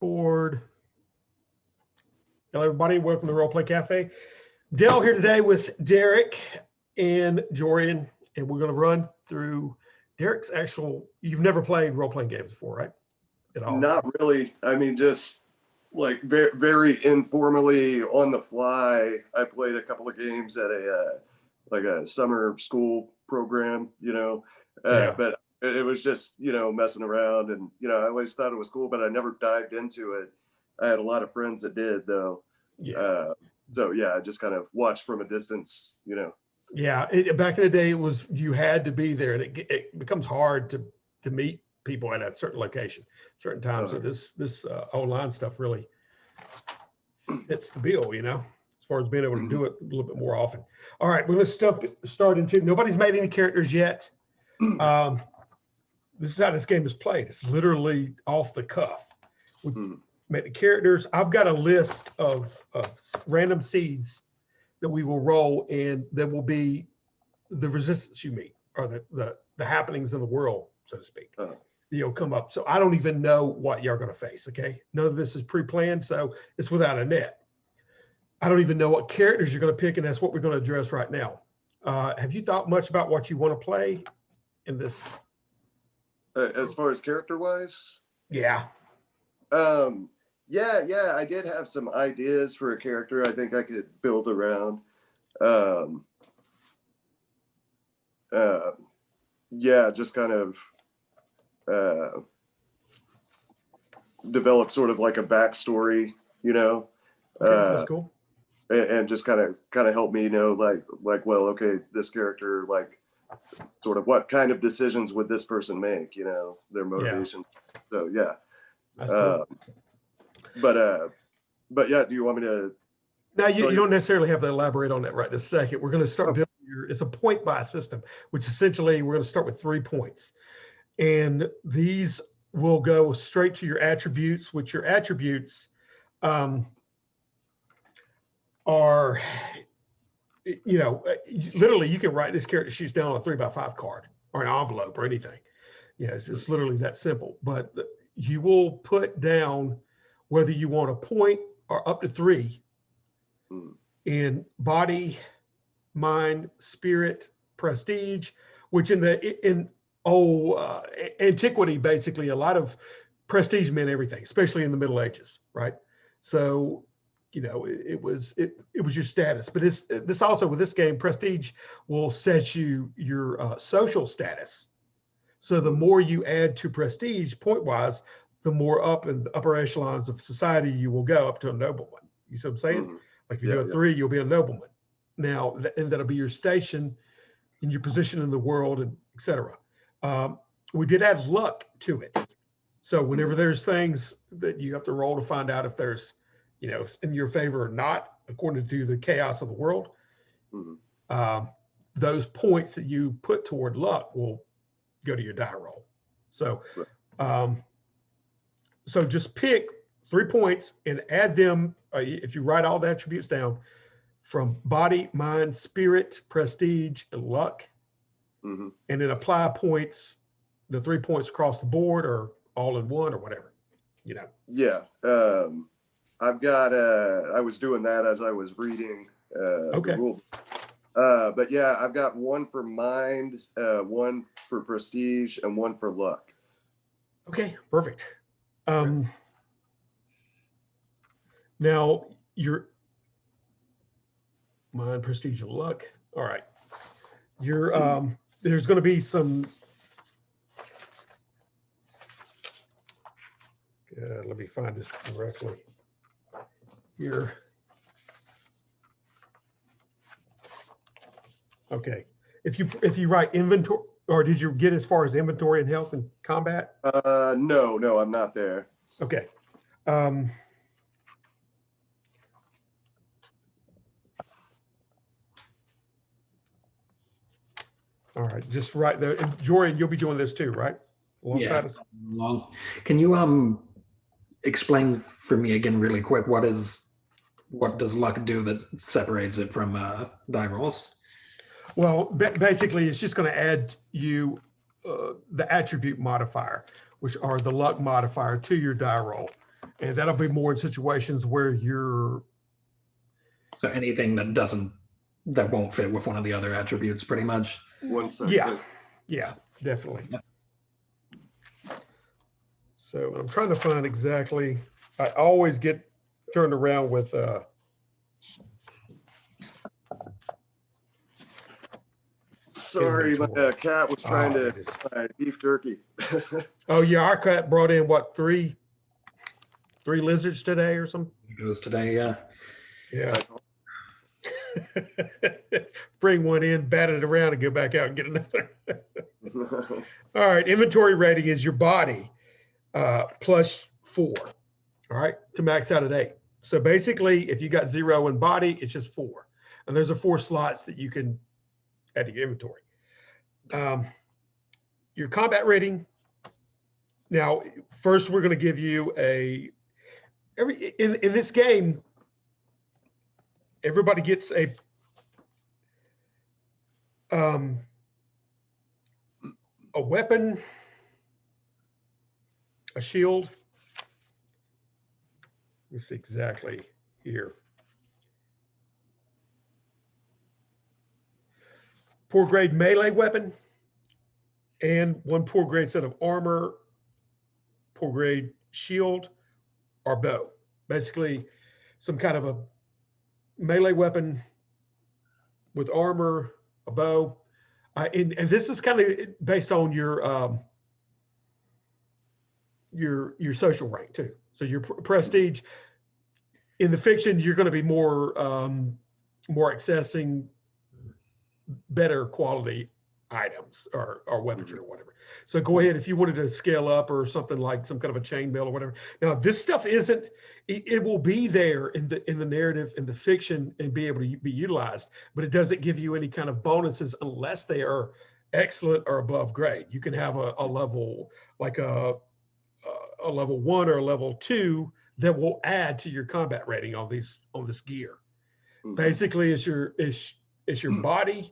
Record. Hello, everybody. Welcome to Role Play Cafe. Dale here today with Derik and Jory, and we're going to run through Derik's actual. You've never played role-playing games before, right? At all? Not really. I mean, just like very, very informally on the fly. I played a couple of games at a like a summer school program, but it was just, messing around, and, I always thought it was cool, but I never dived into it. I had a lot of friends that did, though. Yeah. So yeah, I just kind of watched from a distance, Yeah, back in the day, it was you had to be there, and it becomes hard to meet people at a certain location, certain times. So this online stuff really fits the bill, as far as being able to do it a little bit more often. All right, we're going to start into. Nobody's made any characters yet. This is how this game is played. It's literally off the cuff. We make the characters. I've got a list of random seeds that we will roll, and that will be the resistance you meet, or the happenings in the world, so to speak. You'll come up. So I don't even know what you're going to face. Okay, none of this is pre-planned, so it's without a net. I don't even know what characters you're going to pick, and that's what we're going to address right now. Have you thought much about what you want to play in this? As far as character-wise? Yeah. Yeah, I did have some ideas for a character I think I could build around. Yeah, just kind of develop sort of like a backstory, Okay, that's cool. And just kind of help me like, well, okay, this character, like, sort of what kind of decisions would this person make, their motivation. Yeah. So yeah. That's cool. But yeah, do you want me to? No, you don't necessarily have to elaborate on that right this second. We're going to start building it's a point buy system, which essentially we're going to start with 3 points. And these will go straight to your attributes, which your attributes are, literally you can write this character sheets down on a 3x5 card or an envelope or anything. Yeah, it's literally that simple. But you will put down whether you want a point or up to 3 in body, mind, spirit, prestige, which in antiquity, basically a lot of prestige meant everything, especially in the Middle Ages, right? So, it was your status. But this also, with this game, prestige will set you your social status. So the more you add to prestige point-wise, the more up in the upper echelons of society you will go, up to a nobleman. You see what I'm saying? Like if you do a 3, you'll be a nobleman. Now, and that'll be your station and your position in the world, and etc. We did add luck to it. So whenever there's things that you have to roll to find out if there's, in your favor or not, according to the chaos of the world, those points that you put toward luck will go to your die roll. So, so just pick 3 points and add them. If you write all the attributes down from body, mind, spirit, prestige, and luck, and then apply points, the 3 points across the board or all in one or whatever, Yeah. I've got, I was doing that as I was reading the rule. But yeah, I've got 1 for mind, 1 for prestige, and 1 for luck. Okay, perfect. Now your mind, prestige, and luck. All right. There's going to be some. Let me find this correctly here. Okay. If you write inventory, or did you get as far as inventory and health and combat? No, I'm not there. Okay. All right, just right there. And Jory, you'll be doing this too, right? Alongside us. Can you explain for me again really quick what does luck do that separates it from die rolls? Well, basically, it's just going to add you the attribute modifier, which are the luck modifier, to your die roll. And that'll be more in situations where you're, So anything that won't fit with one of the other attributes, pretty much. One second. yeah, definitely. Yep. So I'm trying to find exactly, I always get turned around with, Sorry, my cat was trying to beef jerky. Oh yeah, our cat brought in what, three lizards today or something? It goes today, yeah. Yeah. Bring one in, bat it around, and go back out and get another. All right, inventory rating is your body plus 4. All right, to max out at 8. So basically, if you got 0 in body, it's just 4. And there's 4 slots that you can add to your inventory. Your combat rating. Now, first, we're going to give you in this game, everybody gets a weapon, a shield. Let me see exactly here. Poor grade melee weapon and 1 poor grade set of armor, poor grade shield, or bow. Basically, some kind of a melee weapon with armor, a bow. And this is kind of based on your social rank too. So your prestige in the fiction, you're going to be more accessing better quality items or weaponry or whatever. So go ahead if you wanted to scale up or something like some kind of a chainmail or whatever. Now this stuff isn't. It will be there in the narrative, in the fiction, and be able to be utilized, but it doesn't give you any kind of bonuses unless they are excellent or above grade. You can have a level like a level 1 or a level 2 that will add to your combat rating on this gear. Basically, it's your body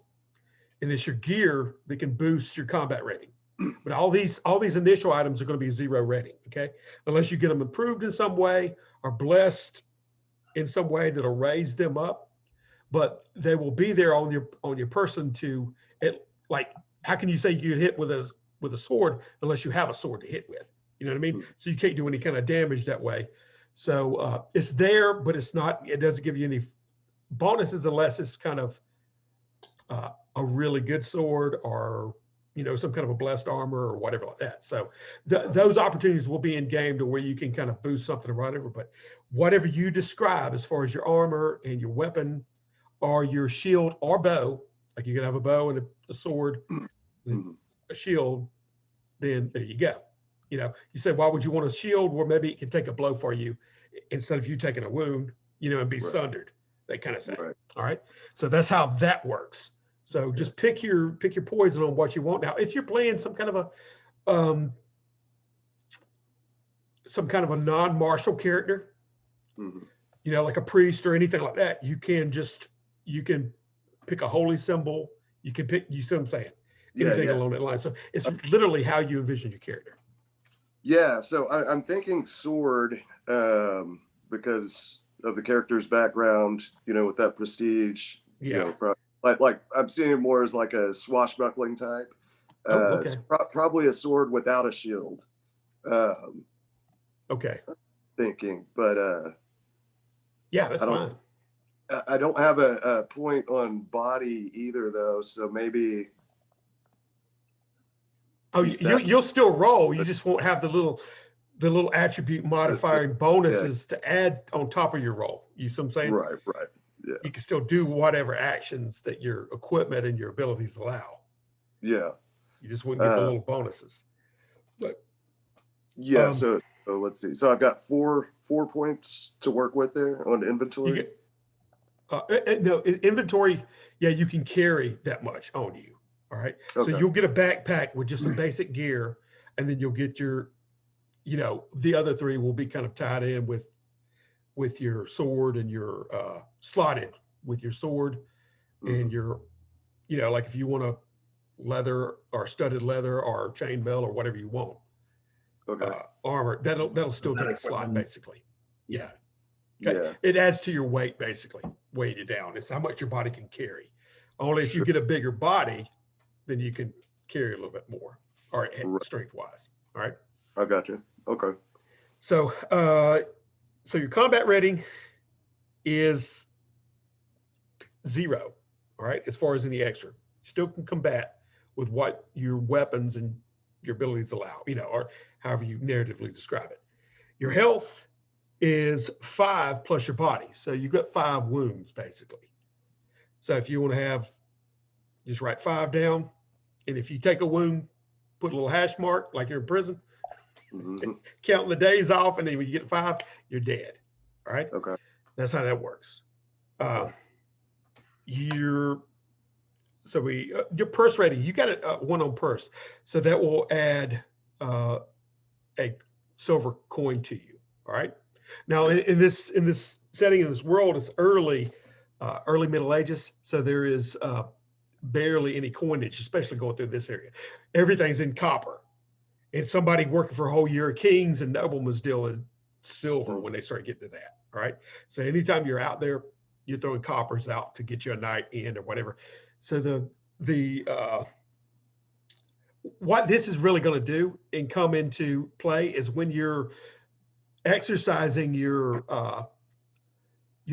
and it's your gear that can boost your combat rating. But all these initial items are going to be 0 rating, okay? Unless you get them improved in some way or blessed in some way that'll raise them up. But they will be there on your person to like, how can you say you hit with a sword unless you have a sword to hit with? You know what I mean? So you can't do any kind of damage that way. So it's there, but it doesn't give you any bonuses unless it's kind of a really good sword or, some kind of a blessed armor or whatever like that. So those opportunities will be in game to where you can kind of boost something or whatever. But whatever you describe as far as your armor and your weapon or your shield or bow, like you can have a bow and a sword, and a shield, then there you go. You say, why would you want a shield? Well, maybe it can take a blow for you instead of you taking a wound, and be sundered, that kind of thing. Right. All right. So that's how that works. So just pick your poison on what you want. Now, if you're playing some kind of a non-martial character, like a priest or anything like that, you can pick a holy symbol. You can pick, you see what I'm saying? Anything along that line. So it's literally how you envision your character. Yeah. So I'm thinking sword because of the character's background, with that prestige. Yeah. Like I'm seeing it more as like a swashbuckling type. Okay. So probably a sword without a shield. Okay. Thinking, but yeah, that's fine. I don't have a point on body either, though. So maybe. Oh, you'll still roll. You just won't have the little attribute modifier and bonuses to add on top of your roll. You see what I'm saying? Right. Yeah. You can still do whatever actions that your equipment and your abilities allow. Yeah. You just wouldn't get the little bonuses. But yeah. So let's see. So I've got four points to work with there on inventory. No, inventory. Yeah, you can carry that much on you. All right. Okay. So you'll get a backpack with just some basic gear, and then you'll get your, the other 3 will be kind of tied in with your sword and your slotted with your sword and your, like if you want a leather or studded leather or chainmail or whatever you want. Okay. armor, that'll still That take a slot, equipment. basically. Yeah. Yeah. It adds to your weight, basically, weighing you down. It's how much your body can carry. Only if you Sure. get a bigger body, then you can carry a little bit more, or Right. strength wise. All right. I got you. Okay. So, so your combat rating is 0. All right. As far as any extra, you still can combat with what your weapons and your abilities allow, or however you narratively describe it. Your health is 5 plus your body. So you've got 5 wounds, basically. So if you want to have, just write 5 down. And if you take a wound, put a little hash mark like you're in prison, counting the days off. And then when you get 5, you're dead. All right. Okay. That's how that works. Your purse rating, you got a 1 on purse. So that will add a silver coin to you. All right. Now in this setting, in this world, it's early Middle Ages. So there is barely any coinage, especially going through this area. Everything's in copper. And somebody working for a whole year, kings and noblemen was dealing silver when they start getting to that. All right. So anytime you're out there, you're throwing coppers out to get you a night in or whatever. So what this is really going to do and come into play is when you're exercising your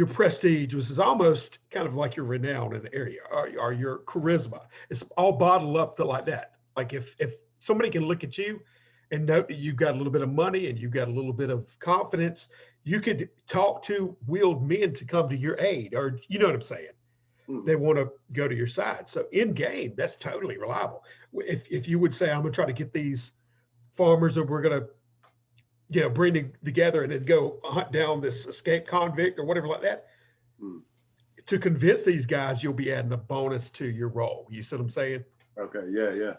prestige, which is almost kind of like your renown in the area, or your charisma. It's all bottled up to like that. Like if somebody can look at you and note that you've got a little bit of money and you've got a little bit of confidence, you could talk to wheeled men to come to your aid, or you know what I'm saying? They want to go to your side. So in game, that's totally reliable. If you would say, I'm going to try to get these farmers that we're going to, bring together and then go hunt down this escaped convict or whatever like that, to convince these guys, you'll be adding a bonus to your roll. You see what I'm saying? Okay. Yeah.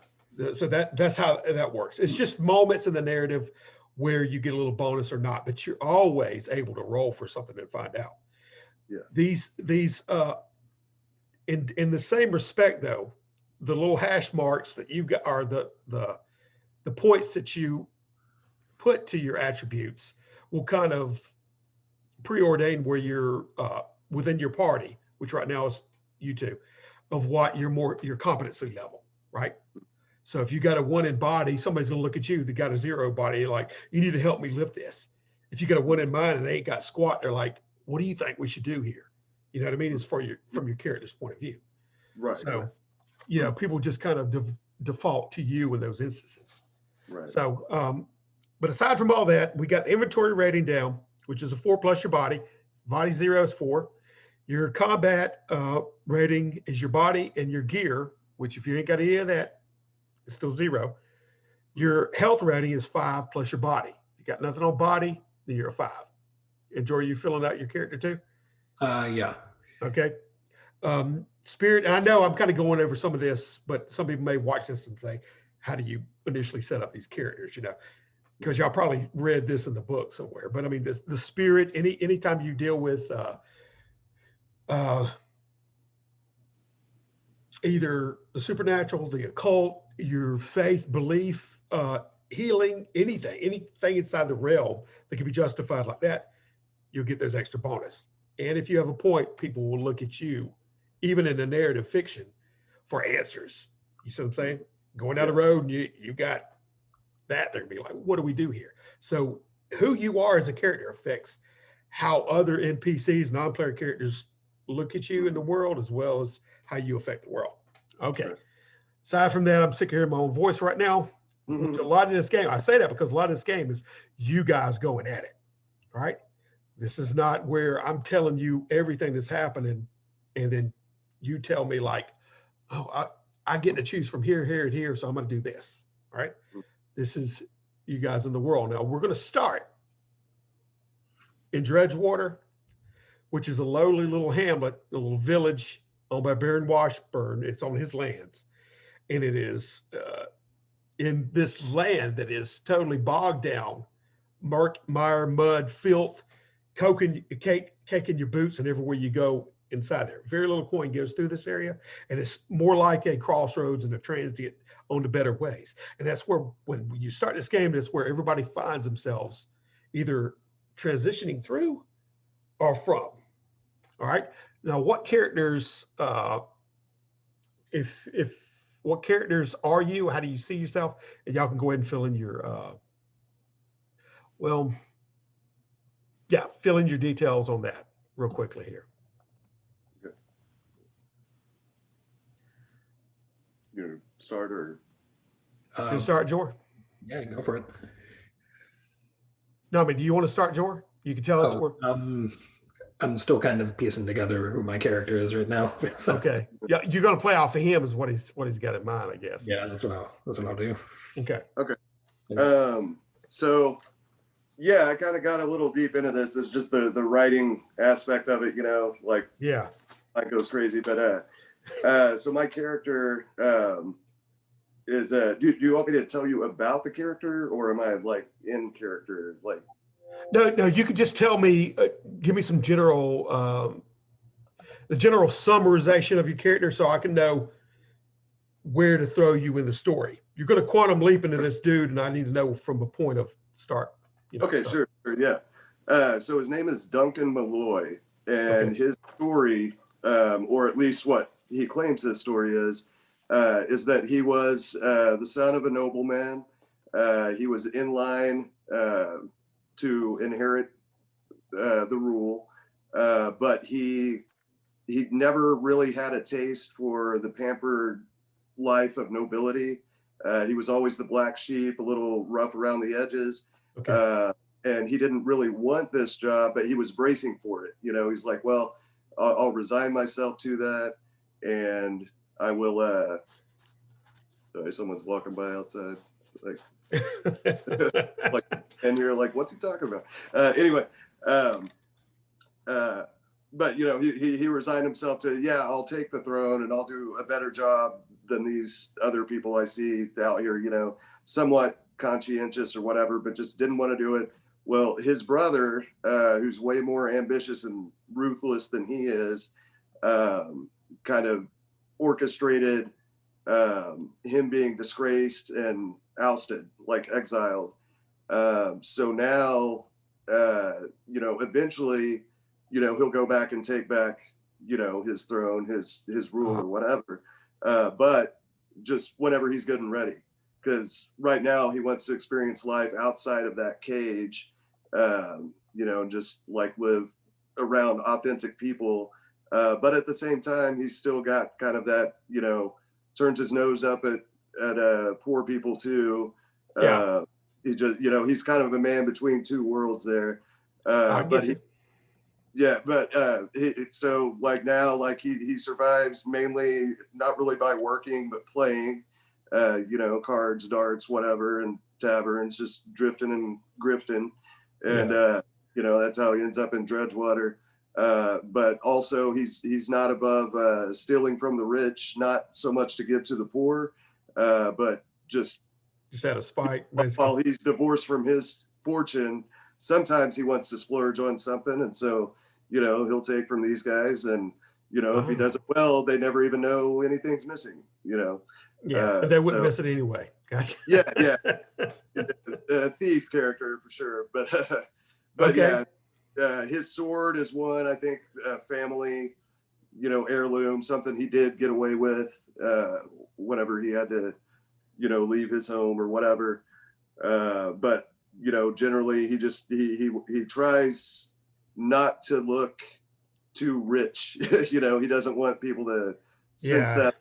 So that's how that works. It's just moments in the narrative where you get a little bonus or not, but you're always able to roll for something and find out. Yeah. These in the same respect though, the little hash marks that you got are the points that you put to your attributes will kind of preordain where you're within your party, which right now is you two, of what your competency level, right? So if you got a 1 in body, somebody's going to look at you that got a 0 body, like, you need to help me lift this. If you got a 1 in mind and they ain't got squat, they're like, what do you think we should do here? You know what I mean? It's from your character's point of view. Right. So, people just kind of default to you in those instances. Right. So, but aside from all that, we got the inventory rating down, which is a 4 plus your body. Body 0 is 4. Your combat rating is your body and your gear, which if you ain't got any of that, it's still 0. Your health rating is 5 plus your body. You got nothing on body, then you're a 5. And Jory, you filling out your character too? Yeah. Okay. Spirit, I know I'm kind of going over some of this, but some people may watch this and say, how do you initially set up these characters? Because y'all probably read this in the book somewhere. But I mean, the spirit, anytime you deal with either the supernatural, the occult, your faith, belief, healing, anything inside the realm that can be justified like that, you'll get those extra bonus. And if you have a point, people will look at you, even in a narrative fiction, for answers. You see what I'm saying? Going down the road and you got that, they're gonna be like, what do we do here? So who you are as a character affects how other NPCs, non-player characters, look at you in the world, as well as how you affect the world. Okay. Sure. Aside from that, I'm sick of hearing my own voice right now. Mhm. A lot of this game, I say that because a lot of this game is you guys going at it, right? This is not where I'm telling you everything that's happening, and then you tell me like, oh, I get to choose from here, here, and here, so I'm going to do this, right? This is you guys in the world. Now, we're going to start in Dredgewater, which is a lowly little hamlet, a little village owned by Baron Washburn. It's on his lands. And it is in this land that is totally bogged down, mire, mud, filth, caking your boots, and everywhere you go, inside there. Very little coin goes through this area, and it's more like a crossroads and a transit on the better ways. And that's where, when you start this game, that's where everybody finds themselves either transitioning through or from. All right. Now, what characters, what characters are you? How do you see yourself? And y'all can go ahead and fill in your, fill in your details on that real quickly here. Okay. You gonna start or? You start, Jory? Yeah, go for it. No, I mean, do you want to start, Jory? You can tell us. I'm still kind of piecing together who my character is right now. So, Okay. Yeah, you're going to play off of him is what he's got in mind, I guess. yeah, that's what I'll do. Okay. So yeah, I kind of got a little deep into this. It's just the writing aspect of it, like, Yeah. I goes crazy. But so my character is do you want me to tell you about the character, or am I like in character? Like, No, you could just tell me, give me some general, the general summarization of your character so I can know where to throw you in the story. You're going to quantum leap into this dude, and I need to know from a point of start. Okay, sure, yeah. So his name is Duncan Malloy, and his story, or at least what he claims his story is that he was the son of a nobleman. He was in line to inherit the rule, but he never really had a taste for the pampered life of nobility. He was always the black sheep, a little rough around the edges. And he didn't really want this job, but he was bracing for it. He's like, well, I'll resign myself to that, and I will. Sorry, someone's walking by outside. Like, and you're like, what's he talking about? Anyway, but he resigned himself to, yeah, I'll take the throne and I'll do a better job than these other people I see out here, somewhat conscientious or whatever, but just didn't want to do it. Well, his brother, who's way more ambitious and ruthless than he is, kind of orchestrated him being disgraced and ousted, like exiled. So now, eventually, he'll go back and take back, his throne, his rule or whatever. But just whenever he's good and ready, because right now he wants to experience life outside of that cage, and just like live around authentic people. But at the same time, he's still got kind of that, turns his nose up at poor people too. He just, he's kind of a man between two worlds there. So like now, like he survives mainly not really by working, but playing, cards, darts, whatever, and taverns, just drifting and grifting. And, that's how he ends up in Dredgewater. But also he's not above stealing from the rich, not so much to give to the poor, but just out of spite. Basically. While he's divorced from his fortune, sometimes he wants to splurge on something. And so, he'll take from these guys, and, if he does it well, they never even know anything's missing, but they wouldn't miss it anyway. Gotcha. Yeah. A thief character for sure. But his sword is one, I think, family, heirloom, something he did get away with whenever he had to, leave his home or whatever. But, generally he tries not to look too rich. He doesn't want people to sense that,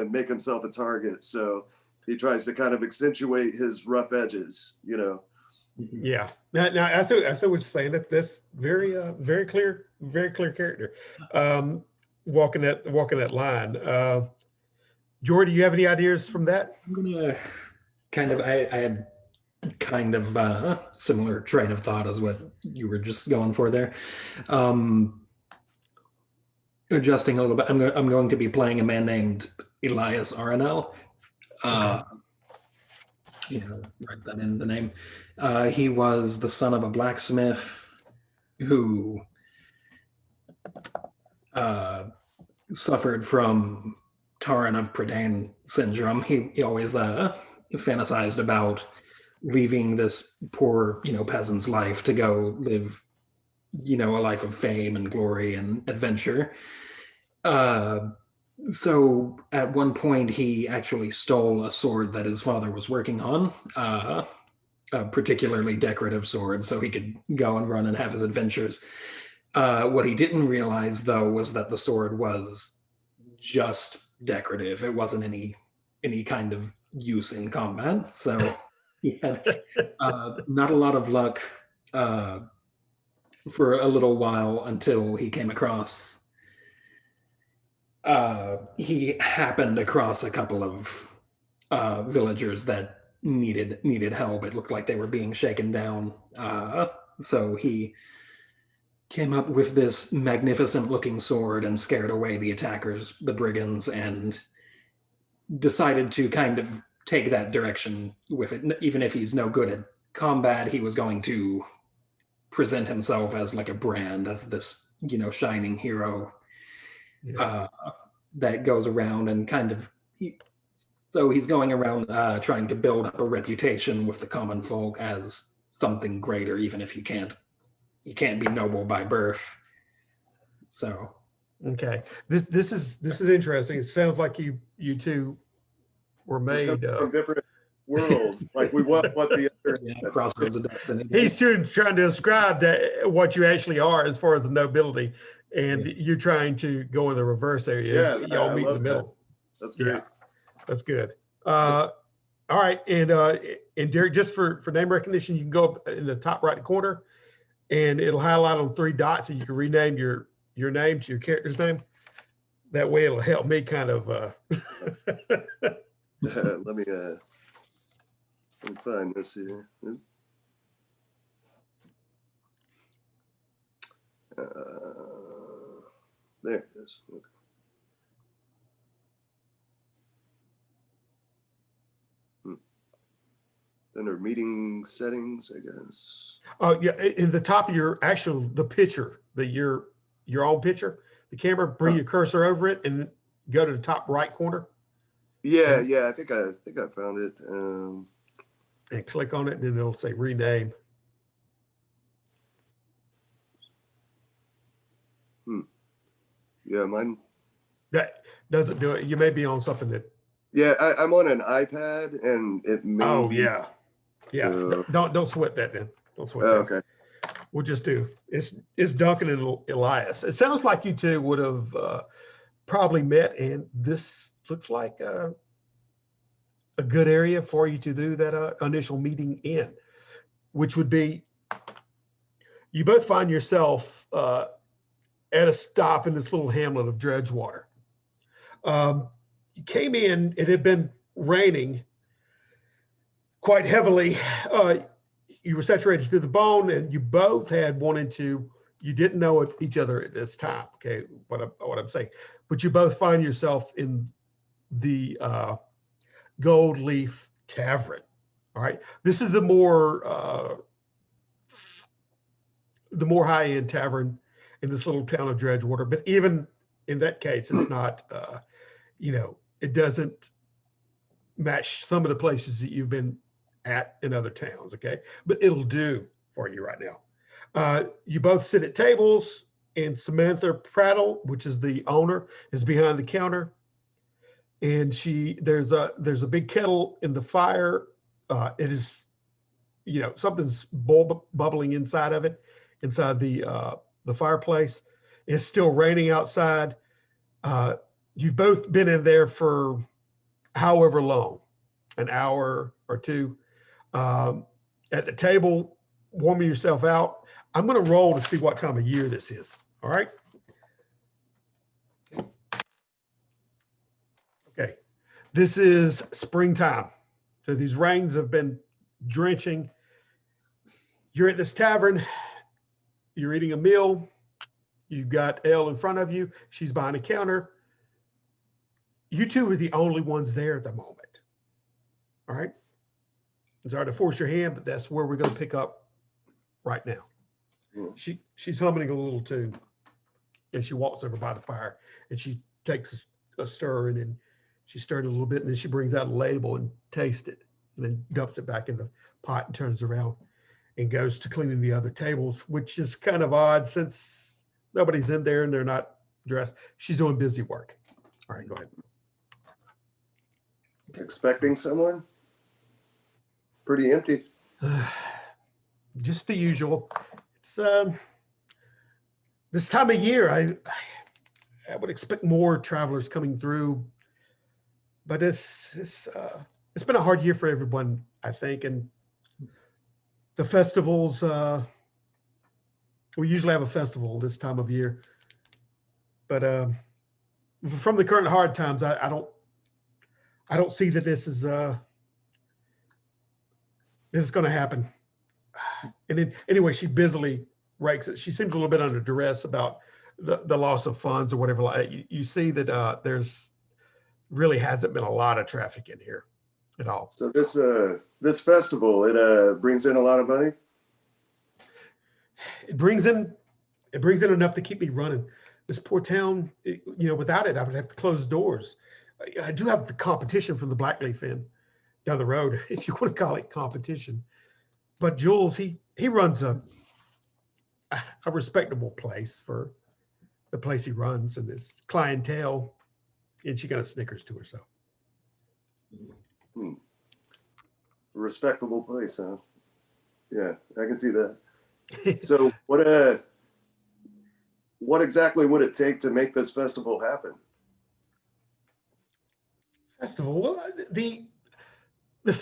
make himself a target. So he tries to kind of accentuate his rough edges, Yeah. Now I see what you're saying. That this very clear character. Walking that line. Jory, do you have any ideas from that? I'm gonna I had kind of similar train of thought as what you were just going for there. Adjusting a little bit, I'm going to be playing a man named Elias Arenell. Write that in the name. He was the son of a blacksmith who suffered from Taran of Pradane syndrome. He always fantasized about leaving this poor, peasant's life to go live, a life of fame and glory and adventure. So at one point, he actually stole a sword that his father was working on, a particularly decorative sword, so he could go and run and have his adventures. What he didn't realize, though, was that the sword was just decorative. It wasn't any kind of use in combat. So he had not a lot of luck for a little while until he came across. He happened across a couple of villagers that needed help. It looked like they were being shaken down. So he came up with this magnificent looking sword and scared away the attackers, the brigands, and decided to kind of take that direction with it. Even if he's no good at combat, he was going to present himself as like a brand, as this, shining hero that goes around and kind of. So he's going around trying to build up a reputation with the common folk as something greater, even if he can't be noble by birth. So Okay, this is interesting. It sounds like you two were made from different worlds. Like we want what the other. crossroads of destiny. He's trying to describe that what you actually are as far as the nobility, and you're trying to go in the reverse area. Yeah, y'all meet in the middle. That's great. Yeah, that's good. All right, and Derik, just for name recognition, you can go up in the top right corner, and it'll highlight on 3 dots, and you can rename your name to your character's name. That way, it'll help me kind of. Let me find this here. There it is. Okay. Under meeting settings, I guess. Oh yeah, in the top of the picture, your own picture, the camera, bring your cursor over it and go to the top right corner. Yeah, I think I found it. And click on it, and then it'll say rename. Yeah, mine. That doesn't do it. You may be on something that. Yeah, I'm on an iPad, and it may. Oh yeah. Don't sweat that then. Don't sweat that. Okay. We'll just do it's Duncan and Elias. It sounds like you two would have probably met, and this looks like a good area for you to do that initial meeting in, which would be you both find yourself at a stop in this little hamlet of Dredgewater. You came in, it had been raining quite heavily. You were saturated to the bone, and you both had you didn't know each other at this time. Okay, what I'm saying, but you both find yourself in the Gold Leaf Tavern. All right, this is the more high-end tavern in this little town of Dredgewater. But even in that case, it's not. It doesn't match some of the places that you've been at in other towns, okay? But it'll do for you right now. You both sit at tables, and Samantha Prattle, which is the owner, is behind the counter. And there's a big kettle in the fire. It is, something's bubbling inside of it, inside the fireplace. It's still raining outside. You've both been in there for however long, an hour or two. At the table, warming yourself out. I'm going to roll to see what time of year this is. All right. Okay. This is springtime. So these rains have been drenching. You're at this tavern. You're eating a meal. You've got Elle in front of you. She's behind a counter. You two are the only ones there at the moment. All right. I'm sorry to force your hand, but that's where we're going to pick up right now. She's humming a little tune. and she walks over by the fire, and she takes a stir, and then she stirred a little bit, and then she brings out a label and tastes it, and then dumps it back in the pot and turns around and goes to cleaning the other tables, which is kind of odd since nobody's in there and they're not dressed. She's doing busy work. All right, go ahead. Expecting someone? Pretty empty. Just the usual. It's this time of year, I would expect more travelers coming through, but it's been a hard year for everyone, I think, and the festivals. We usually have a festival this time of year, but from the current hard times, I don't see that this is going to happen. And then anyway, she busily rakes it. She seems a little bit under duress about the loss of funds or whatever. Like you see that there's really hasn't been a lot of traffic in here at all. So this festival, it brings in a lot of money. It brings in enough to keep me running. This poor town, without it, I would have to close doors. I do have the competition from the Blackleaf Inn down the road, if you want to call it competition. But Jules, he runs a respectable place for the place he runs and his clientele, and she kind of snickers to herself. Respectable place, huh? Yeah, I can see that. So what exactly would it take to make this festival happen? Festival, well, the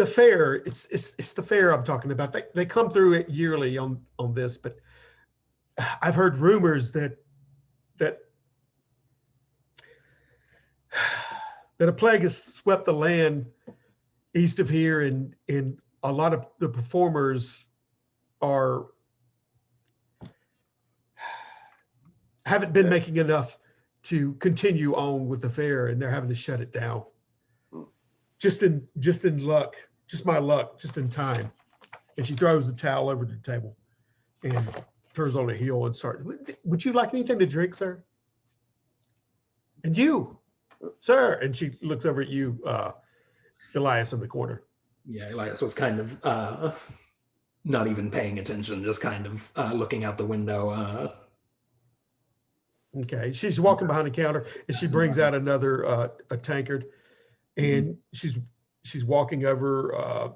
fair, it's the fair I'm talking about. They come through it yearly on this, but I've heard rumors that a plague has swept the land east of here, and a lot of the performers haven't been making enough to continue on with the fair, and they're having to shut it down. Just in luck, just my luck, just in time. And she throws the towel over the table and turns on a heel and starts. Would you like anything to drink, sir? And you, sir. And she looks over at you, Elias, in the corner. Yeah, Elias was kind of not even paying attention, just kind of looking out the window. Okay, she's walking behind the counter, and she brings out another a tankard, and she's walking over,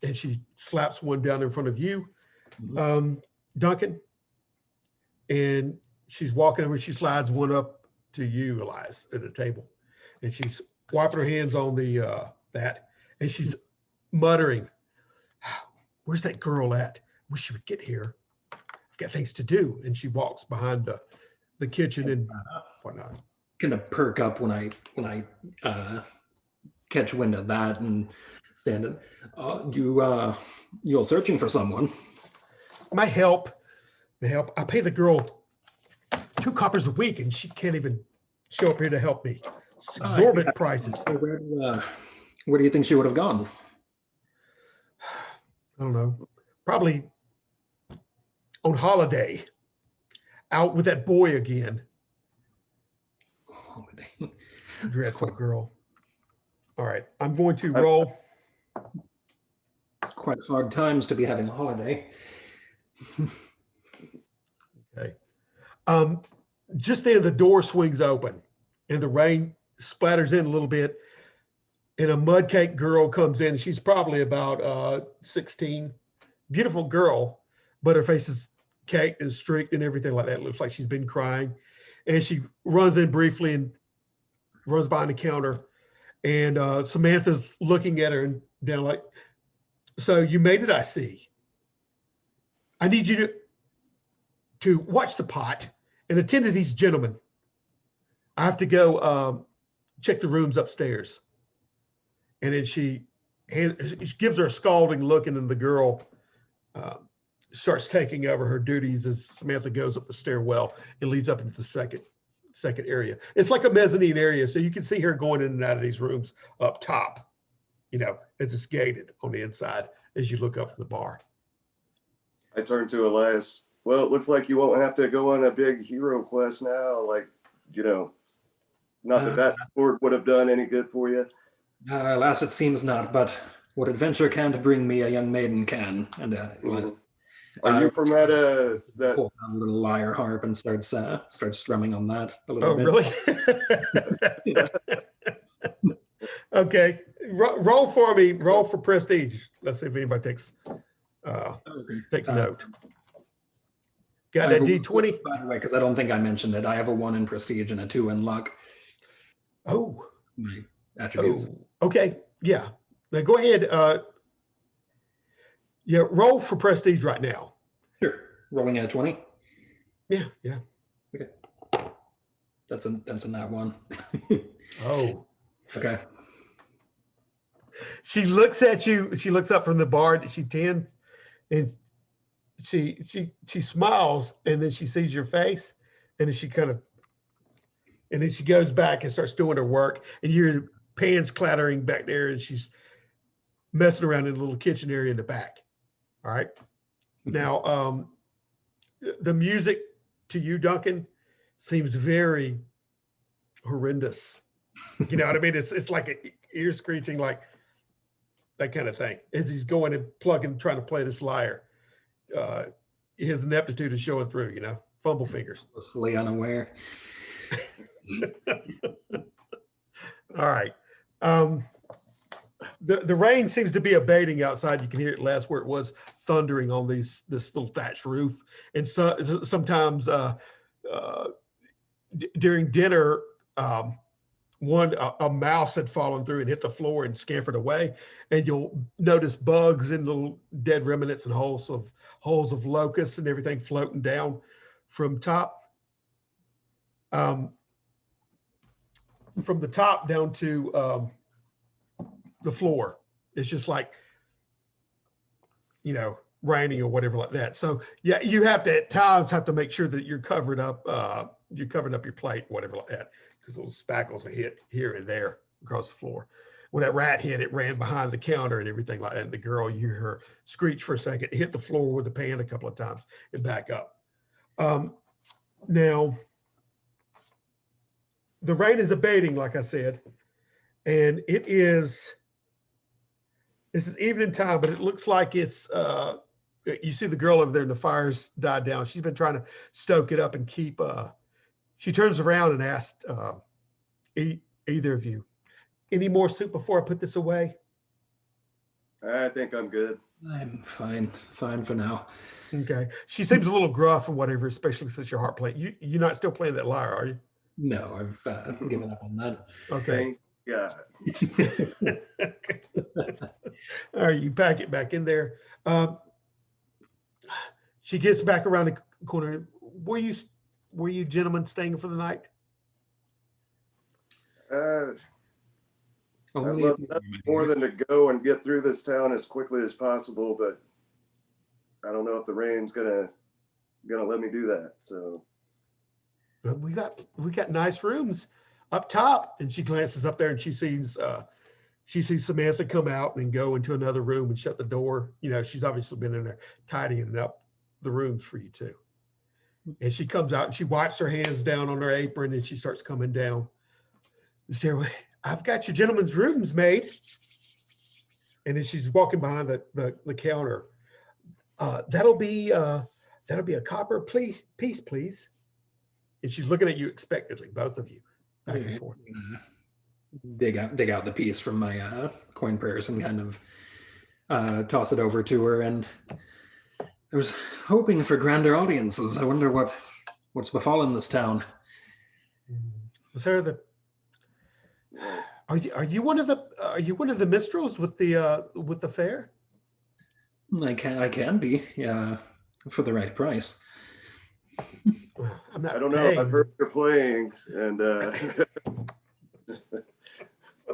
and she slaps one down in front of you, Duncan, and she's walking over. She slides one up to you, Elias, at the table, and she's wiping her hands on the that, and she's muttering, "Where's that girl at? Wish she would get here. I've got things to do." And she walks behind the kitchen and whatnot. Kind of perk up when I catch wind of that and stand it. You're searching for someone. My help. I pay the girl 2 coppers a week, and she can't even show up here to help me. It's exorbitant prices. So where do you think she would have gone? I don't know. Probably on holiday, out with that boy again. Holiday. Dreadful girl. All right, I'm going to roll. It's quite hard times to be having a holiday. Okay. Just then the door swings open and the rain splatters in a little bit, and a mud cake girl comes in. She's probably about 16. Beautiful girl, but her face is caked and streaked and everything like that. It looks like she's been crying. And she runs in briefly and runs behind the counter. And Samantha's looking at her and down like, "So you made it, I see. I need you to watch the pot and attend to these gentlemen. I have to go check the rooms upstairs." And then she gives her a scalding look, and then the girl starts taking over her duties as Samantha goes up the stairwell and leads up into the second area. It's like a mezzanine area, so you can see her going in and out of these rooms up top, as it's gated on the inside as you look up from the bar. I turn to Elias. Well, it looks like you won't have to go on a big hero quest now. Like, you know, not that that sword would have done any good for you. Alas, it seems not, but what adventure can't bring me, a young maiden can. And Are you from that? pulls out a little lyre harp and starts strumming on that a little Oh, bit. really? Okay. Roll for me. Roll for prestige. Let's see if anybody takes note. Got that D20? By the way, because I don't think I mentioned it, I have a 1 in prestige and a 2 in luck. Oh. My attributes. Oh, okay. Yeah. Now go ahead. Yeah, roll for prestige right now. Sure. Rolling at a 20. Yeah. Okay. That's a nat 1. Oh. Okay. She looks at you. She looks up from the bar. She tends, and she smiles, and then she sees your face, and then she goes back and starts doing her work, and your pans clattering back there, and she's messing around in the little kitchen area in the back. All right. Now, the music to you, Duncan, seems very horrendous. You know what I mean? It's like an ear screeching, like that kind of thing. As he's going and plugging, trying to play this lyre, his ineptitude is showing through. You know, fumble fingers. Blissfully unaware. All right. The rain seems to be abating outside. You can hear it last where it was thundering on this little thatched roof. And so sometimes during dinner, a mouse had fallen through and hit the floor and scampered away. And you'll notice bugs and little dead remnants and holes of locusts and everything floating down from top. From the top down to the floor. It's just like, you know, raining or whatever like that. So yeah, you have to at times have to make sure that you're covered up, you're covering up your plate, whatever like that, because those spackles will hit here and there across the floor. When that rat hit, it ran behind the counter and everything like that. And the girl, you hear her screech for a second, hit the floor with the pan a couple of times and back up. Now, the rain is abating, like I said, and this is evening time, but it looks like it's, you see the girl over there and the fire's died down. She's been trying to stoke it up and keep, she turns around and asked either of you, any more soup before I put this away? I think I'm good. I'm fine for now. Okay. She seems a little gruff and whatever, especially since your heart playing. You're not still playing that lyre, are you? No, I've given up on that. Okay. Yeah. Okay. All right, you pack it back in there. She gets back around the corner. Were you gentlemen staying for the night? I'd love nothing more than to go and get through this town as quickly as possible, but I don't know if the rain's gonna let me do that. So we got nice rooms up top. And she glances up there and she sees Samantha come out and go into another room and shut the door. You know, she's obviously been in there tidying up the rooms for you too. And she comes out and she wipes her hands down on her apron and she starts coming down the stairway. I've got your gentlemen's rooms made. And then she's walking behind the counter. That'll be a copper piece, please. And she's looking at you expectantly, both of you, back and forth. Dig out the piece from my coin purse and kind of toss it over to her. And I was hoping for grander audiences. I wonder what's befallen this town. Was there are you one of the minstrels with the fair? Mm-hmm. I can be, yeah, for the right price. I'm not I don't paying. know. I've heard you're playing, and For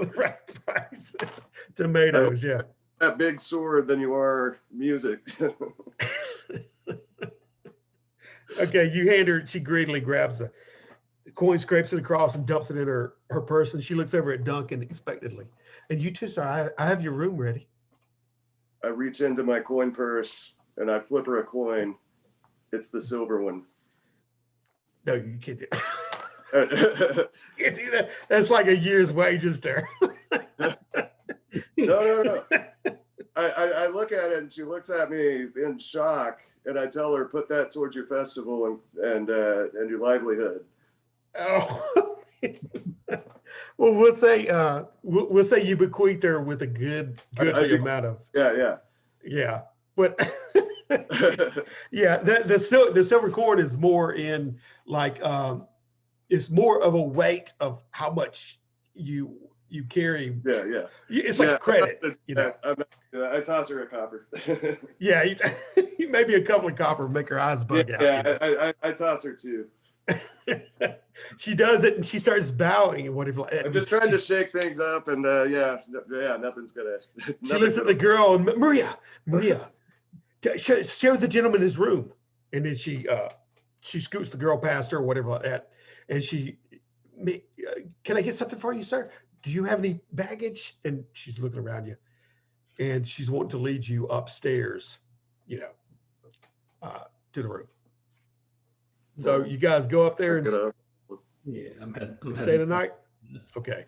the right price. Tomatoes, yeah. that big sword than you are music. Okay, you hand her. She greedily grabs the coin, scrapes it across, and dumps it in her purse. And she looks over at Duncan expectantly. And you too, sir. I have your room ready. I reach into my coin purse and I flip her a coin. It's the silver one. No, you can't do you can't do that. That's like a year's wages there. No. I look at it and she looks at me in shock, and I tell her, put that towards your festival and your livelihood. Oh. Well, we'll say you bequeath her with a goodly amount of. Yeah. But yeah, the silver coin is more in like it's more of a weight of how much you carry. Yeah. It's like credit, I toss her a copper. Yeah, maybe a couple of copper make her eyes bug out. Yeah, I toss her two. She does it and she starts bowing and whatever. I'm just trying to shake things up, and nothing's gonna. She looks at the girl and Maria, show the gentleman his room, and then she scoots the girl past her or whatever like that, and can I get something for you, sir? Do you have any baggage? And she's looking around you, and she's wanting to lead you upstairs, to the room. So you guys go up there and stay the night. Okay.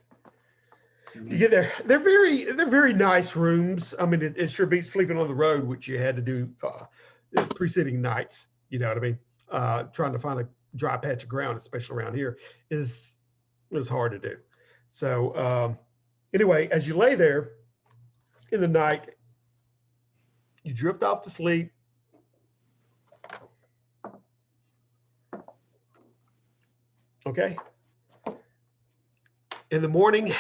You get there. They're very nice rooms. I mean, it sure beats sleeping on the road, which you had to do preceding nights. You know what I mean? Trying to find a dry patch of ground, especially around here, is hard to do. So anyway, as you lay there in the night, you drift off to sleep. Okay. In the morning,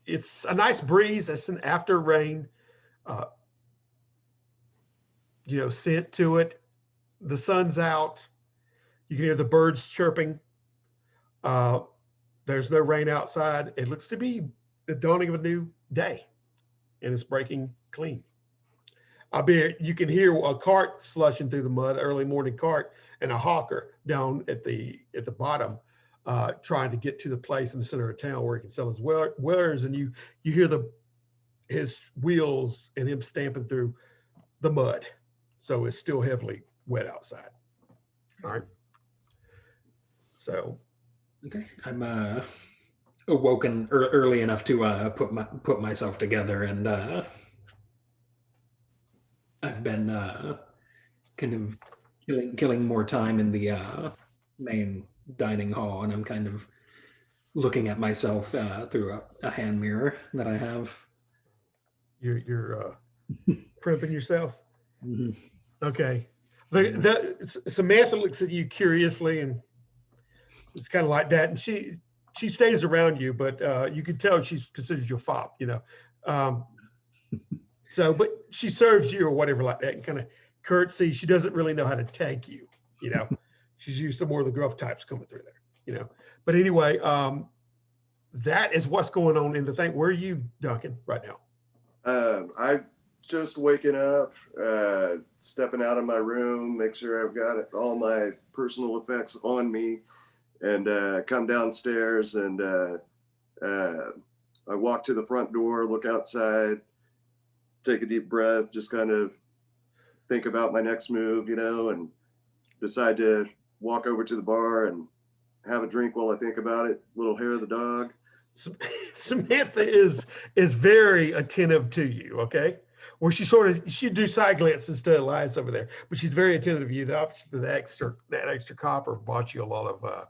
it's a nice breeze. It's an after rain, scent to it. The sun's out. You can hear the birds chirping. There's no rain outside. It looks to be the dawning of a new day, and it's breaking clean. Albeit you can hear a cart slushing through the mud, early morning cart, and a hawker down at the bottom, trying to get to the place in the center of town where he can sell his wares, and you hear his wheels and him stamping through the mud. So it's still heavily wet outside. All right. So. Okay, I'm awoken early enough to put myself together, and I've been kind of killing more time in the main dining hall, and I'm kind of looking at myself through a hand mirror that I have. You're primping yourself. Mm-hmm. Okay. Samantha looks at you curiously, and it's kind of like that. And she stays around you, but you can tell she's considers you a fop, So, but she serves you or whatever like that, and kind of curtsy. She doesn't really know how to take you, She's used to more of the gruff types coming through there, But anyway, that is what's going on in the thing. Where are you, Duncan, right now? I just waking up, stepping out of my room, make sure I've got all my personal effects on me, and come downstairs, and I walk to the front door, look outside, take a deep breath, just kind of think about my next move, and decide to walk over to the bar and have a drink while I think about it. Little hair of the dog. Samantha is very attentive to you, okay? Where she do side glances to Elias over there, but she's very attentive to you. That extra copper bought you a lot of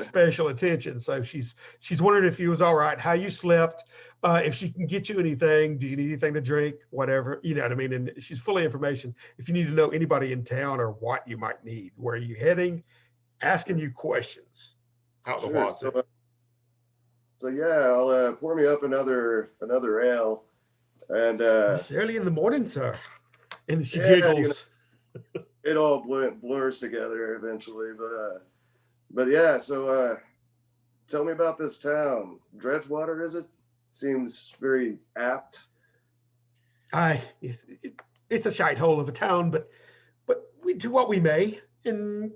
special attention. So she's wondering if you was all right, how you slept, if she can get you anything, do you need anything to drink, whatever, you know what I mean? And she's full of information. If you need to know anybody in town or what you might need, where are you heading, asking you questions. Sure. So yeah, I'll pour me up another ale, and it's early in the morning, sir. And she giggles. It all blurs together eventually, but yeah. So tell me about this town. Dredgewater, is it? Seems very apt. It's a shite hole of a town, but we do what we may, and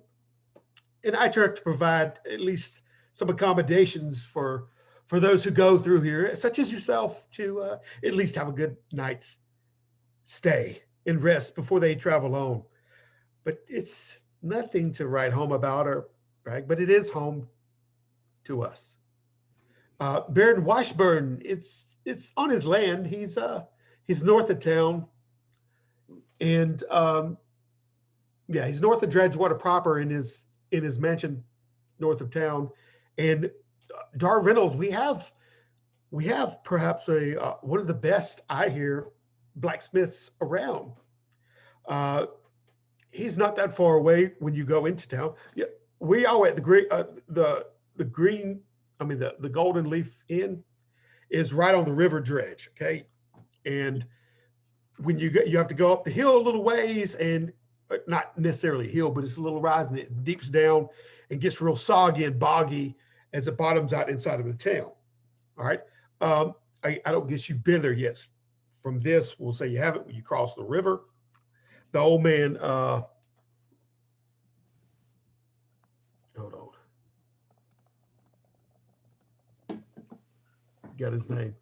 I try to provide at least some accommodations for those who go through here, such as yourself, to at least have a good night's stay. and rest before they travel on. But it's nothing to write home about or brag, but it is home to us. Baron Washburn, it's on his land. He's north of town, and yeah, he's north of Dredgewater proper in his mansion north of town. And Dar Reynolds, we have perhaps a one of the best, I hear, blacksmiths around. He's not that far away when you go into town. Yeah, we are at the green. I mean, the Golden Leaf Inn is right on the river dredge. Okay, and when you have to go up the hill a little ways, and not necessarily a hill, but it's a little rise, and it deeps down and gets real soggy and boggy as it bottoms out inside of the town. All right. I don't guess you've been there yet. From this, we'll say you haven't. When you cross the river, the old man, hold on, got his name.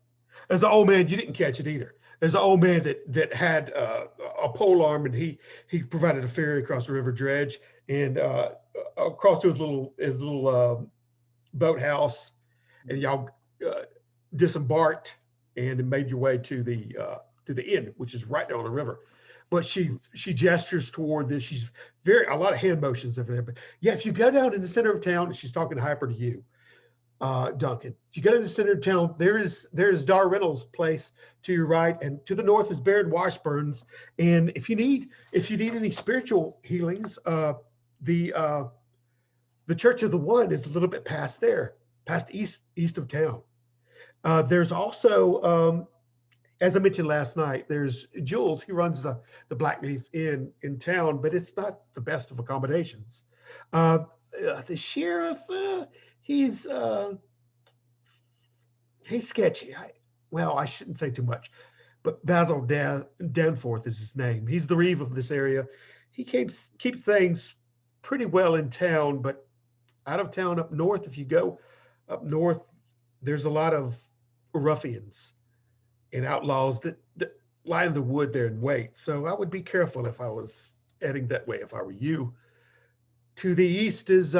There's the old man, you didn't catch it either. There's an old man that had a pole arm, and he provided a ferry across the river dredge and across to his little boathouse, and y'all disembarked and made your way to the inn, which is right down the river. But she gestures toward this. She's a lot of hand motions over there. But yeah, if you go down in the center of town, and she's talking hyper to you, Duncan. If you go to the center of town, there's Dar Reynolds' place to your right, and to the north is Baron Washburn's. And if you need any spiritual healings, the Church of the One is a little bit past there, past east of town. There's also, as I mentioned last night, there's Jules. He runs the Blackleaf Inn in town, but it's not the best of accommodations. The sheriff, he's sketchy. I shouldn't say too much, but Basil Danforth is his name. He's the reeve of this area. He keeps things pretty well in town, but out of town up north, if you go up north, there's a lot of ruffians and outlaws that lie in the wood there and wait. So I would be careful if I was heading that way, if I were you. To the east is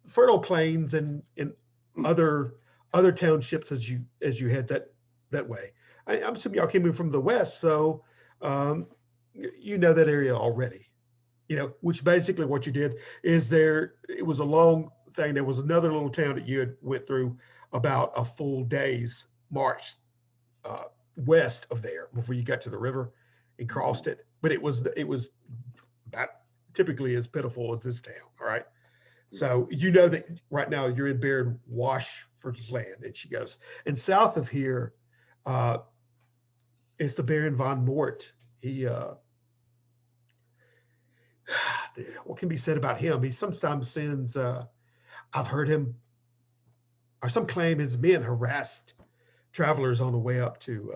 fertile plains and other townships as you head that way. I'm assuming y'all came in from the west, so you know that area already. Which basically what you did is it was a long thing. There was another little town that you had went through about a full day's march west of there before you got to the river and crossed it. But it was about typically as pitiful as this town. All right. So you know that right now you're in Baron Washford's land. And she goes, and south of here is the Baron von Mort. He what can be said about him? He sometimes sends I've heard him, or some claim his men harassed travelers on the way up to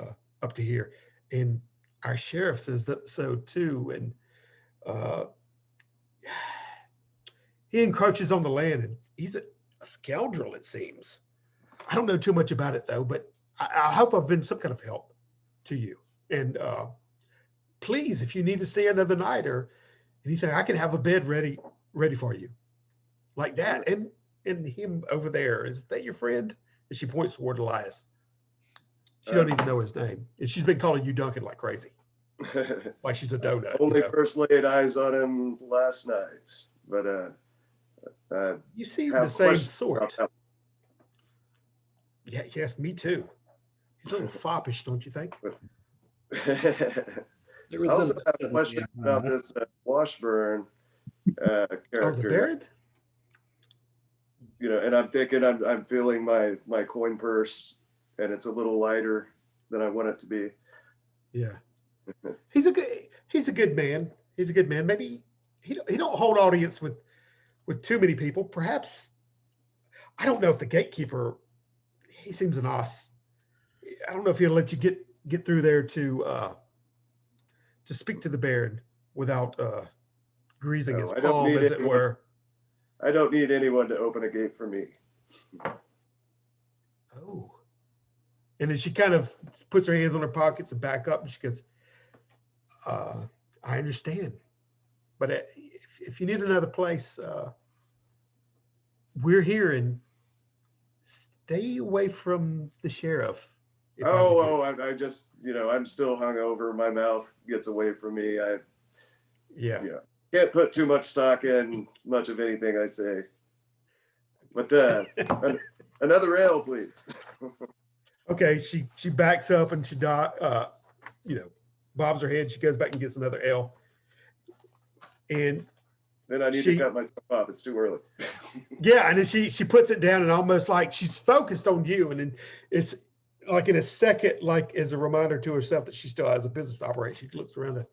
here, and our sheriff says that so too. And he encroaches on the land, and he's a scoundrel, it seems. I don't know too much about it though, but I hope I've been some kind of help to you. And please, if you need to stay another night or anything, I can have a bed ready for you, like that. And him over there, is that your friend? And she points toward Elias. She don't even know his name, and she's been calling you Duncan like crazy, like she's a donut. Only first laid eyes on him last night, but you seem the same sort. Yeah, yes, me too. He's a little foppish, don't you think? I also have a question about this Washburn character. Oh, the Baron? And I'm thinking, I'm feeling my coin purse, and it's a little lighter than I want it to be. Yeah, he's a good man. He's a good man. Maybe he don't hold audience with too many people. Perhaps, I don't know if the gatekeeper. He seems an os. I don't know if he'll let you get through there to speak to the Baron without greasing his palm, as it were. I don't need anyone to open a gate for me. Oh. And then she kind of puts her hands on her pockets and back up, and she goes, I understand, but if you need another place, we're here, and stay away from the sheriff. If I were you. I just, I'm still hungover. My mouth gets away from me. Yeah. Can't put too much stock in much of anything I say. But another ale, please. Okay. She backs up and she bobs her head. She goes back and gets another ale. And Then I need to cut myself off. It's too early. yeah, and then she puts it down and almost like she's focused on you, and then it's like in a second, like as a reminder to herself that she still has a business operation. She looks around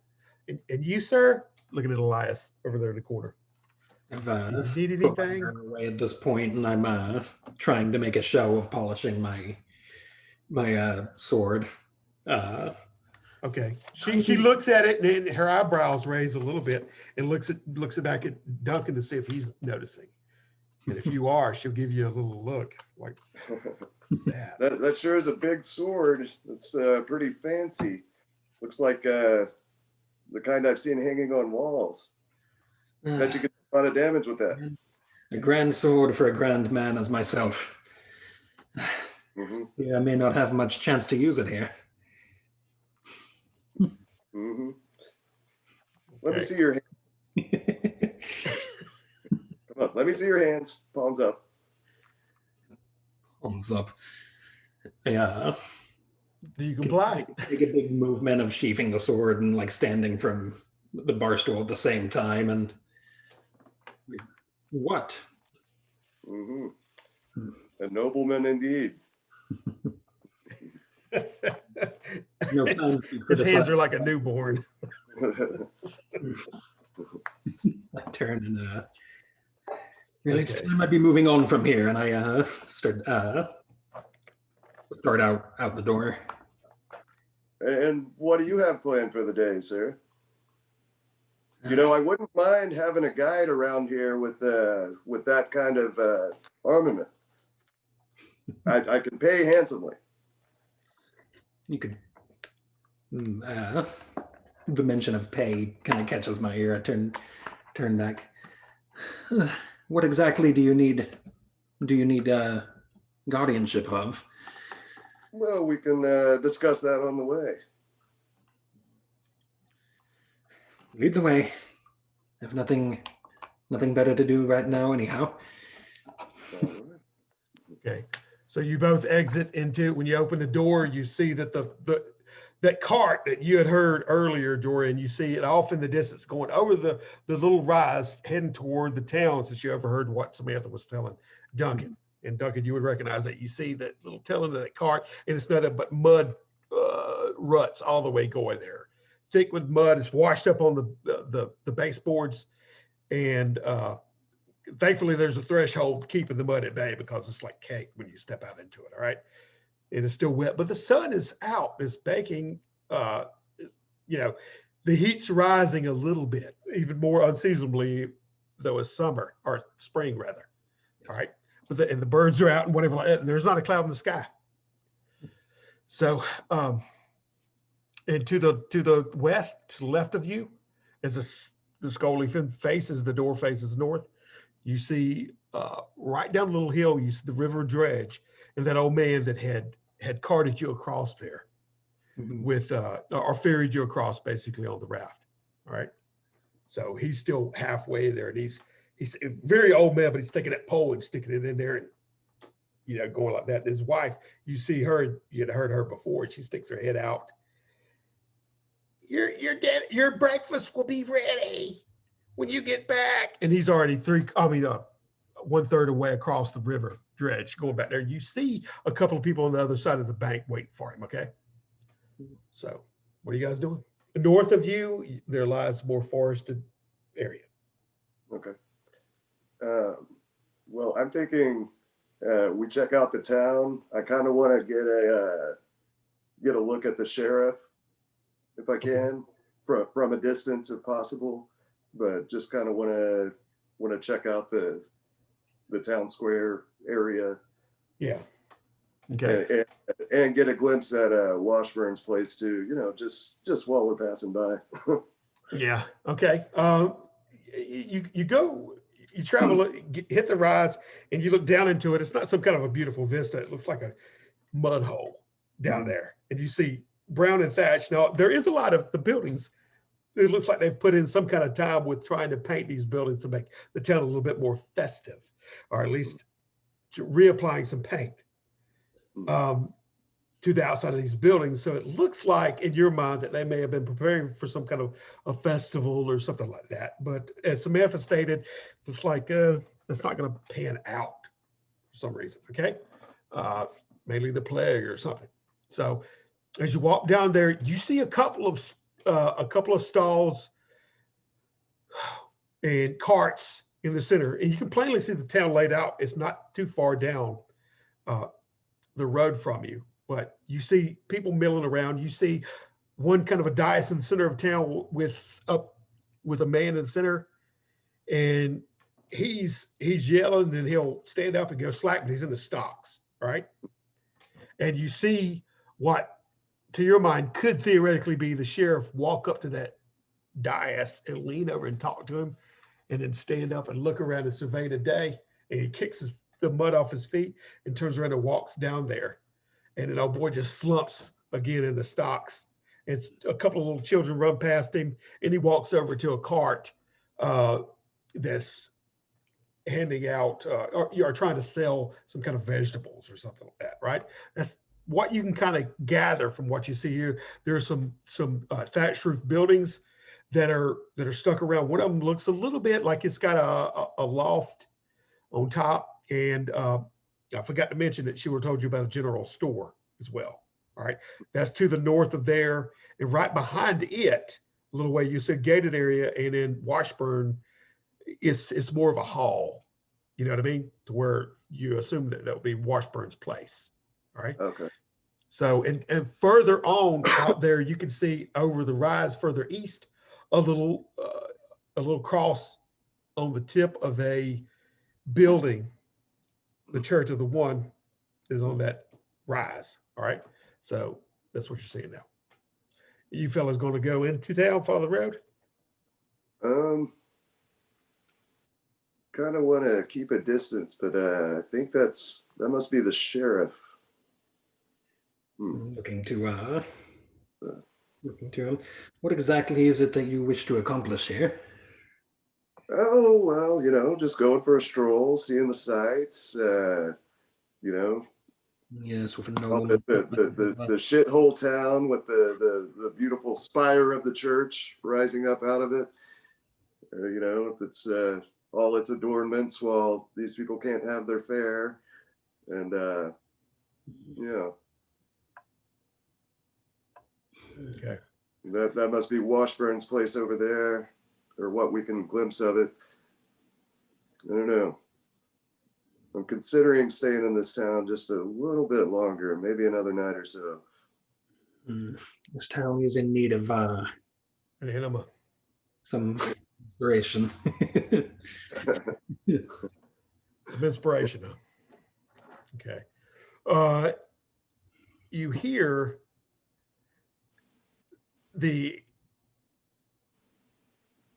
and you, sir, looking at Elias over there in the corner. I've Do you need put my anything? gun away at this point, and I'm trying to make a show of polishing my sword. Okay. She looks at it and then her eyebrows raise a little bit and looks back at Duncan to see if he's noticing. And if you are, she'll give you a little look like that. That sure is a big sword. It's pretty fancy. Looks like the kind I've seen hanging on walls. Bet you could do a lot of damage with that. A grand sword for a grand man as myself. Mm-hmm. Yeah, I may not have much chance to use it here. Mm-hmm. Let me see your hands. Come on, let me see your hands. Palms up. Thumbs up. Yeah. Do you comply? Take a big movement of sheathing the sword and like standing from the bar stool at the same time. And what? Mm-hmm. A nobleman indeed. No time his hands are like a newborn. I turn and really, okay. I might be moving on from here, and I start out the door. And what do you have planned for the day, sir? I wouldn't mind having a guide around here with that kind of armament. I can pay handsomely. You could. The mention of pay kind of catches my ear. I turn back. What exactly do you need? Do you need guardianship of? Well, we can discuss that on the way. Lead the way. I have nothing better to do right now, anyhow. Okay, so you both exit into. When you open the door, you see that that cart that you had heard earlier, Jory, and you see it off in the distance going over the little rise heading toward the town, since you overheard what Samantha was telling Duncan. And Duncan, you would recognize that. You see that little telling of that cart, and it's nothing but mud ruts all the way going there. Thick with mud. It's washed up on the baseboards. And thankfully, there's a threshold keeping the mud at bay because it's like cake when you step out into it, all right? And it's still wet, but the sun is out. It's baking. The heat's rising a little bit, even more unseasonably, though it's summer or spring rather. All right, but the birds are out and whatever like that, and there's not a cloud in the sky. So, and to the west, to the left of you, as the Scully faces the door faces north, you see right down the little hill, you see the river dredge. And that old man that had carted you across there with or ferried you across basically on the raft. All right. So he's still halfway there, and he's a very old man, but he's taking that pole and sticking it in there and going like that. And his wife, you see her, you had heard her before, she sticks her head out. Your breakfast will be ready when you get back. And he's already 1/3 away across the river dredge going back there. You see a couple of people on the other side of the bank waiting for him. Okay. So what are you guys doing? North of you, there lies more forested area. Okay. Well, I'm thinking we check out the town. I kind of want to get a look at the sheriff if I can, from a distance if possible, but just kind of want to check out the town square area. Yeah. Okay. and get a glimpse at Washburn's place too. You know, just while we're passing by. Yeah. Okay. You go, you travel, hit the rise, and you look down into it. It's not some kind of a beautiful vista. It looks like a mud hole down there, and you see brown and thatch. Now there is a lot of the buildings. It looks like they've put in some kind of time with trying to paint these buildings to make the town a little bit more festive, or at least reapplying some paint to the outside of these buildings. So it looks like in your mind that they may have been preparing for some kind of a festival or something like that. But as Samantha stated, it's like it's not going to pan out for some reason. Okay. Mainly the plague or something. So as you walk down there, you see a couple of stalls and carts in the center, and you can plainly see the town laid out. It's not too far down the road from you, but you see people milling around. You see one kind of a dais in the center of town with a man in the center, and he's yelling, and he'll stand up and go slack, but he's in the stocks, right? And you see what, to your mind, could theoretically be the sheriff walk up to that dais and lean over and talk to him, and then stand up and look around and survey the day. And he kicks the mud off his feet and turns around and walks down there. And then our boy just slumps again in the stocks. And a couple of little children run past him, and he walks over to a cart that's handing out or you are trying to sell some kind of vegetables or something like that, right? That's what you can kind of gather from what you see here. There's some thatched roof buildings that are stuck around. One of them looks a little bit like it's got a loft on top, and I forgot to mention that she told you about a general store as well. All right, that's to the north of there, and right behind it, a little way, you see a gated area, and in Washburn, it's more of a hall. You know what I mean? To where you assume that would be Washburn's place. All right. Okay. So and further on out there, you can see over the rise further east a little cross on the tip of a building. The Church of the One is on that rise. All right. So that's what you're seeing now. You fellas going to go into town, follow the road? Kind of want to keep a distance, but I think that must be the sheriff. Looking to him. What exactly is it that you wish to accomplish here? Oh, well, you know, just going for a stroll, seeing the sights, you know. Yes, with a the nobleman. shithole town with the beautiful spire of the church rising up out of it. You know, it's all its adornments while these people can't have their fare. And, yeah. Okay. That must be Washburn's place over there, or what we can glimpse of it. I don't know. I'm considering staying in this town just a little bit longer, maybe another night or so. This town is in need of An enema. some inspiration. Some inspiration, huh? Okay. You hear the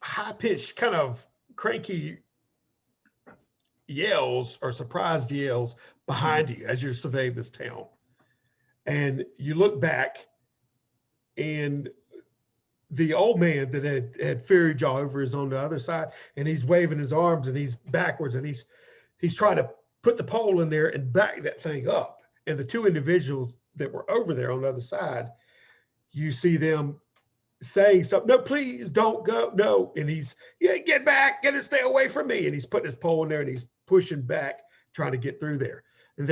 high-pitched, kind of cranky yells or surprised yells behind you as you're surveying this town. And you look back, and the old man that had ferried y'all over is on the other side, and he's waving his arms, and he's backwards, and he's trying to put the pole in there and back that thing up. And the two individuals that were over there on the other side, you see them saying something. No, please don't go. No. And get back, get it, stay away from me. And he's putting his pole in there, and he's pushing back, trying to get through there. And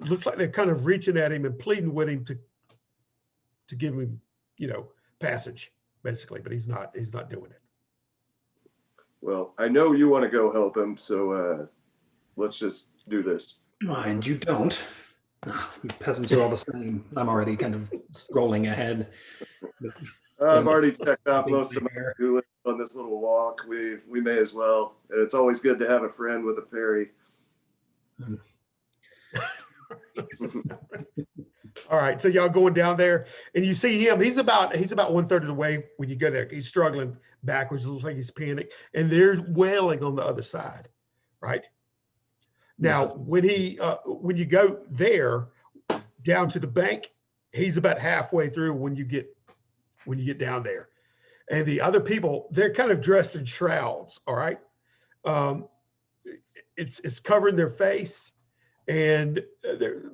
looks like they're kind of reaching at him and pleading with him to give him, passage, basically, but he's not doing it. Well, I know you want to go help him, so let's just do this. And you don't. You peasants are all the same. I'm already kind of scrolling ahead. I've already checked off most of my to-do on this little walk. We may as well. And it's always good to have a friend with a ferry. All right, so y'all going down there, and you see him. He's about 1/3 of the way when you go there. He's struggling backwards. It looks like he's panicked, and they're wailing on the other side, right? Now, when you go there down to the bank, he's about halfway through when you get down there, and the other people, they're kind of dressed in shrouds. All right, it's covering their face. And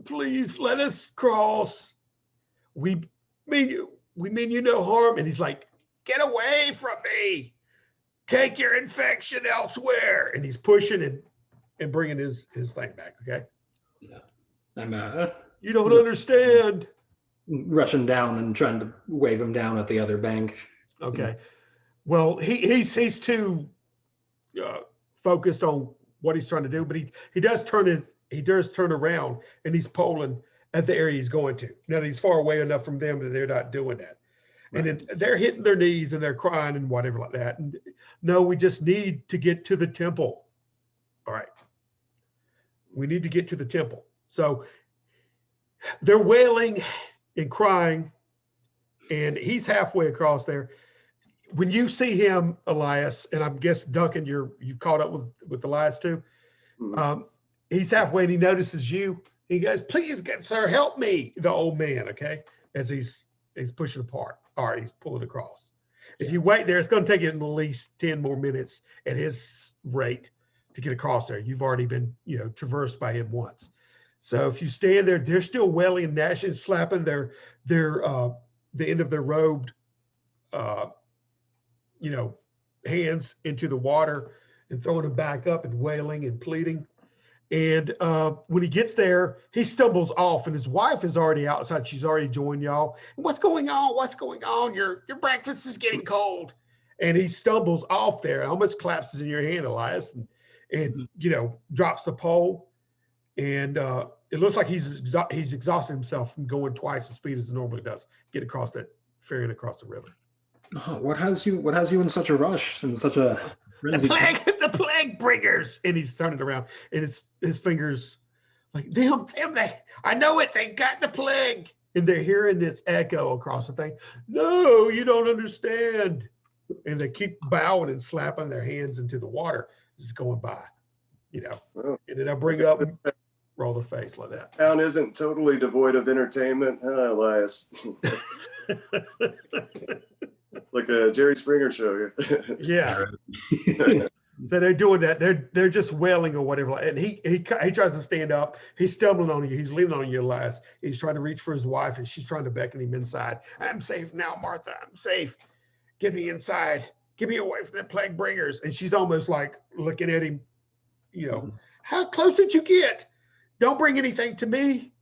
please let us cross. We mean you no harm. And he's like, get away from me. Take your infection elsewhere. And he's pushing and bringing his thing back. Okay. Yeah. I'm you don't understand. Rushing down and trying to wave him down at the other bank. Okay. Well, he's too focused on what he's trying to do, but he does turn around, and he's polling at the area he's going to. Now he's far away enough from them that they're not doing that. Right. And then they're hitting their knees and they're crying and whatever like that. And no, we just need to get to the temple. All right. We need to get to the temple. So they're wailing and crying, and he's halfway across there. When you see him, Elias, and I guess Duncan, you've caught up with Elias too. Mm-hmm. He's halfway and he notices you. He goes, please, sir, help me, the old man, okay? As he's pushing apart. All right, he's pulling across. If you wait there, it's going to take you at least 10 more minutes at his rate to get across there. You've already been, traversed by him once. So if you stand there, they're still wailing and gnashing, slapping their the end of their robed, hands into the water and throwing them back up and wailing and pleading. And when he gets there, he stumbles off, and his wife is already outside. She's already joined y'all. What's going on? What's going on? Your breakfast is getting cold. And he stumbles off there, almost collapses in your hand, Elias, and drops the pole. And it looks like he's exhausted himself from going twice the speed as he normally does, get across that ferrying across the river. Oh, what has you in such a rush and such a frenzy? The plague bringers. And he's turning around, and his fingers like, them, I know it, they got the plague. And they're hearing this echo across the thing. No, you don't understand. And they keep bowing and slapping their hands into the water as it's going by, and then I bring up and roll the face like that. Town isn't totally devoid of entertainment, huh, Elias? Like a Jerry Springer show. Yeah. So they're doing that. They're just wailing or whatever. And he tries to stand up. He's stumbling on you. He's leaning on you, Elias. He's trying to reach for his wife, and she's trying to beckon him inside. I'm safe now, Martha. I'm safe. Get me inside. Get me away from the plague bringers. And she's almost like looking at him, how close did you get? Don't bring anything to me.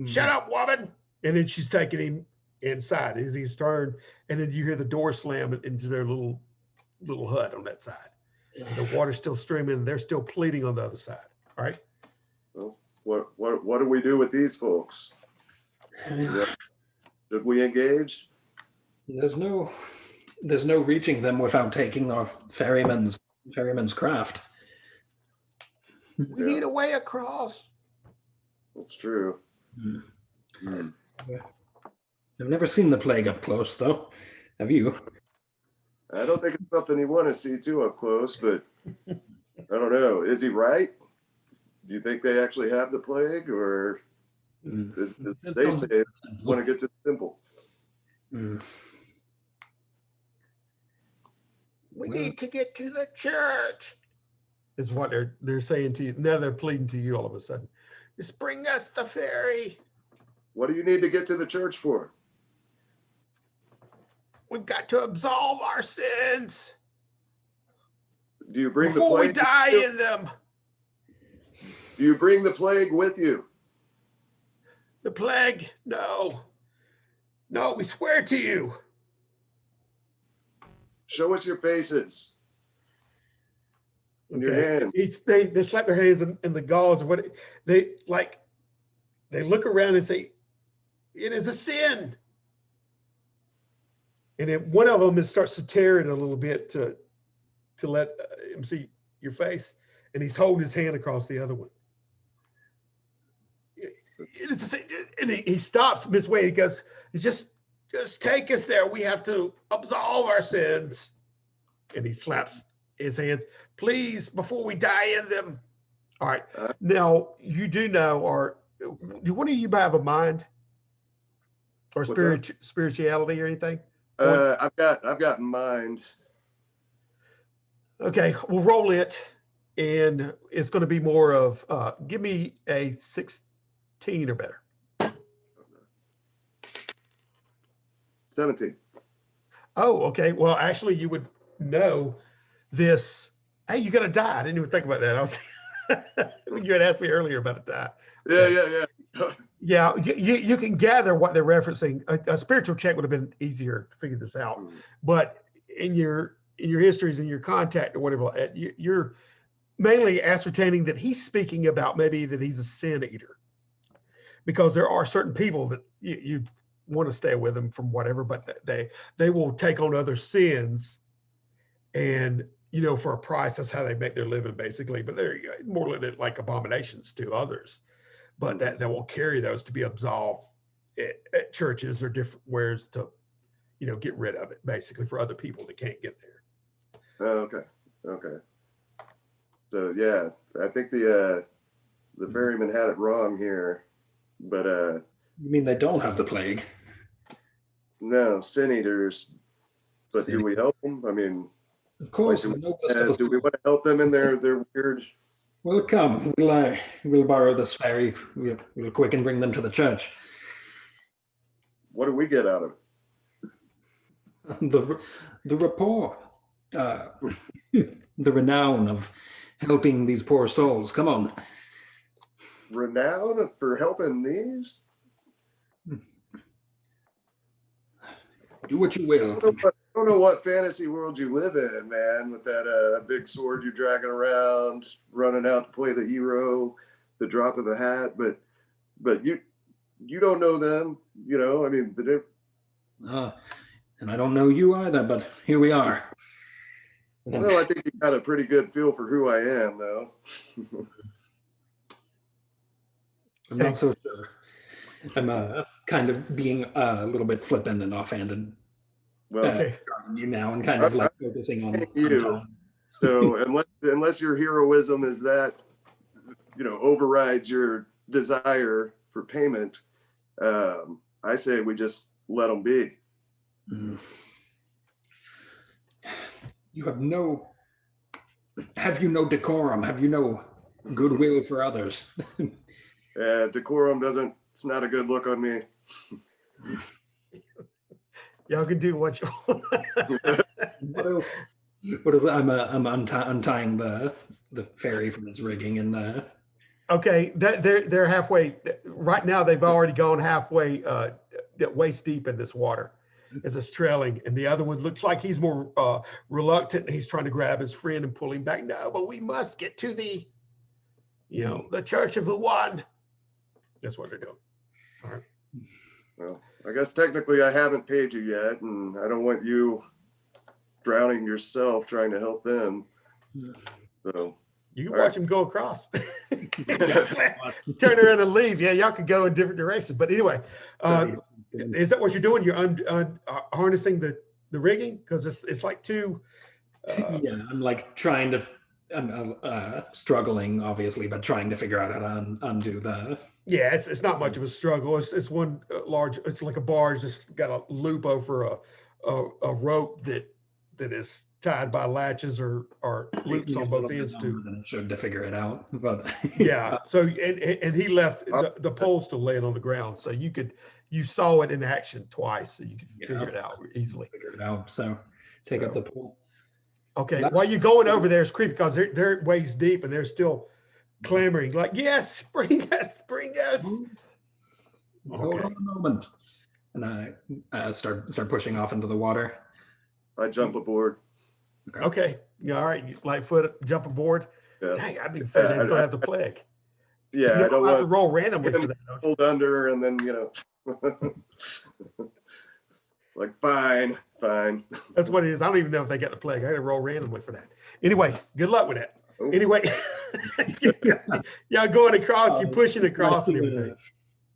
Shut up, woman. And then she's taking him inside as he's turned, and then you hear the door slam into their little hut on that side. The water's still streaming, and they're still pleading on the other side. All right. Well, what do we do with these folks? Should we engage? There's no reaching them without taking our ferryman's craft. We need a way across. That's true. I've never seen the plague up close, though. Have you? I don't think it's something you want to see too up close, but I don't know. Is he right? Do you think they actually have the plague, or is they say they want to get to the temple? We need to get to the church, is what they're saying to you. Now they're pleading to you all of a sudden. Just bring us the ferry. What do you need to get to the church for? We've got to absolve our sins. Do you bring before the plague? We die in them. Do you bring the plague with you? The plague? No. No, we swear to you. Show us your faces. In your hands. They slap their hands in the gauze. What they look around and say, it is a sin. And then one of them starts to tear it a little bit to let him see your face. And he's holding his hand across the other one. And he stops midway. He goes, just take us there. We have to absolve our sins. And he slaps his hands. Please, before we die in them. All right. Now, you do know, or do one of you have a mind or spirituality or anything? I've got mind. Okay, we'll roll it. And it's going to be more of, give me a 16 or better. 17. Oh, okay. Well, actually, you would know this. Hey, you're going to die. I didn't even think about that. I was you had asked me earlier about a die. Yeah. Yeah, you can gather what they're referencing. A spiritual check would have been easier to figure this out. But in your histories and your contact or whatever, you're mainly ascertaining that he's speaking about maybe that he's a sin eater, because there are certain people that you want to stay with them from whatever, but they will take on other sins, and for a price. That's how they make their living, basically. But they're more like abominations to others, but that will carry those to be absolved at churches or different wares to get rid of it, basically, for other people that can't get there. Oh, okay. So yeah, I think the ferryman had it wrong here, but You mean they don't have the plague? no, sin eaters. But do we help them? I mean, Of course. do we want to help them in their weird? Well, come. We'll borrow this ferry real quick and bring them to the church. What do we get out of The rapport, the renown of helping these poor souls. Come on. Renown for helping these? Do what you will. I don't know what fantasy world you live in, man, with that big sword you're dragging around, running out to play the hero, the drop of a hat, but you don't know them, I mean, and I don't know you either, but here we are. Well, I think you got a pretty good feel for who I am, though. I'm not so sure. I'm kind of being a little bit flippant and offhanded. Well, okay. You now and kind of like focusing on you. So unless your heroism is that, overrides your desire for payment, I say we just let them be. Have you no decorum? Have you no goodwill for others? Decorum it's not a good look on me. Y'all can do what you want. What else? What is it? I'm untying the ferry from its rigging and Okay, they're halfway. Right now, they've already gone halfway, waist deep in this water as it's trailing, and the other one looks like he's more reluctant. He's trying to grab his friend and pull him back. No, but we must get to the Church of the One. That's what they're doing. All right. Well, I guess technically I haven't paid you yet, and I don't want you drowning yourself trying to help them. So you can watch him go across. Turn around and leave. Yeah, y'all could go in different directions. But anyway, is that what you're doing? You're harnessing the rigging? Because it's like two. Yeah, I'm like trying to. I'm struggling, obviously, but trying to figure out how to undo the. Yeah, it's not much of a struggle. It's one large. It's like a barge just got a loop over a rope that is tied by latches or loops on both ends too. Than it should to figure it out, but yeah. So and he left the pole still laying on the ground, so you saw it in action twice, so you could figure it out easily. Figure it out. So take up the pole. Okay. While you're going over there, it's creepy because they're waist deep and they're still clamoring like, yes, bring us. Hold on a moment. And I start pushing off into the water. I jump aboard. Okay. Yeah. All right. Lightfoot, jump abob. Yeah. Dang, I'd be afraid they're gonna have the plague. Yeah, you I don't have want to roll randomly for that. Hold under and then like fine. That's what it is. I don't even know if they got the plague. I got to roll randomly for that. Anyway, good luck with that. Ooh. Anyway, y'all going across, you're pushing across and everything.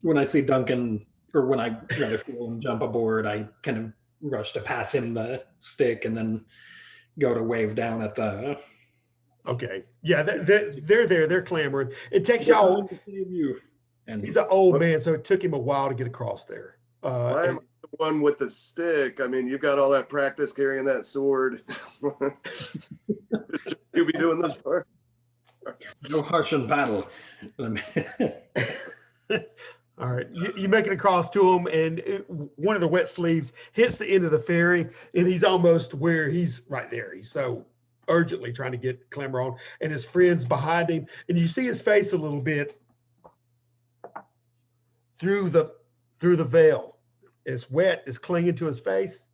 when I see Duncan, or when I rather feel him jump aboard, I kind of rush to pass him the stick and then go to wave down at the. Okay. Yeah, they're there. They're clamoring. It takes We're y'all. coming to save you. And He's an old man, so it took him a while to get across there. Why am I the one with the stick? I mean, you've got all that practice carrying that sword. Should you be doing this part? no harsh in battle. All right, you make it across to him, and one of the wet sleeves hits the end of the ferry, and he's almost where he's right there. He's so urgently trying to get clamber on, and his friend's behind him, and you see his face a little bit through the veil. It's wet, it's clinging to his face.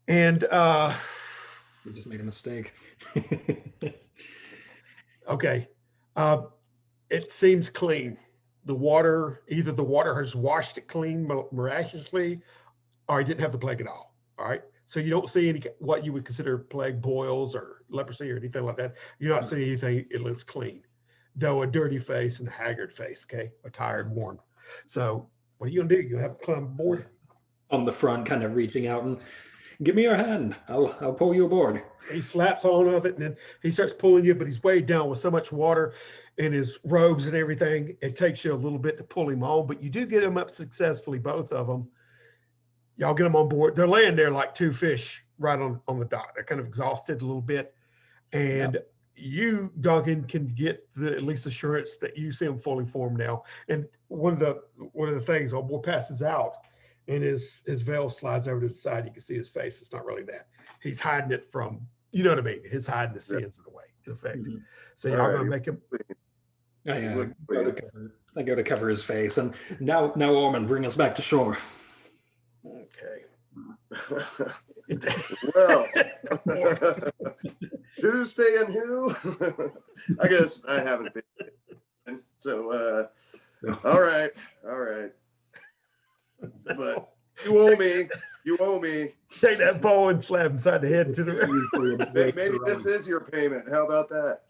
And we just made a mistake. Okay. It seems clean. The water, either the water has washed it clean miraculously, or it didn't have the plague at all. All right. So you don't see any what you would consider plague boils or leprosy or anything like that. You're not seeing anything. It looks clean, though a dirty face and a haggard face. Okay, a tired, worn. So what are you gonna do? You have to climb aboard on the front, kind of reaching out and give me your hand. I'll pull you aboard. He slaps on of it, and then he starts pulling you, but he's weighed down with so much water in his robes and everything. It takes you a little bit to pull him on, but you do get him up successfully, both of them. Y'all get them on board. They're laying there like two fish right on the dock. They're kind of exhausted a little bit. And you, Duncan, can get at least assurance that you see him fully formed now. And one of the things, old boy passes out, and his veil slides over to the side. You can see his face. It's not really that. He's hiding it from, you know what I mean? He's hiding the sins in a way, in effect. Mm-hmm. So y'all gonna make him. I go to cover his face, and now Orman, bring us back to shore. Okay. Well, who's paying who? I guess I haven't been. So, all right. But you owe me. Take that ball and slap him side the head into the. Maybe this is your payment. How about that?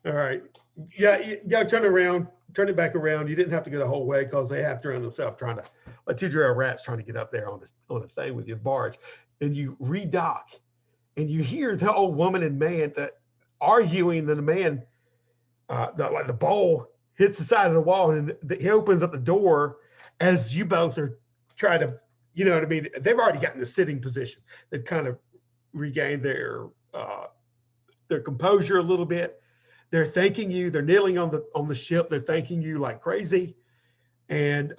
All right. Yeah, turn it back around. You didn't have to go the whole way because they have drowned themselves trying to, like two drowned rats trying to get up there on the thing with your barge, and you redock, and you hear the old woman and man that arguing. That the man, the bowl hits the side of the wall, and he opens up the door as you both are trying to, you know what I mean? They've already gotten the sitting position. They've kind of regained their composure a little bit. They're thanking you. They're kneeling on the ship. They're thanking you like crazy. And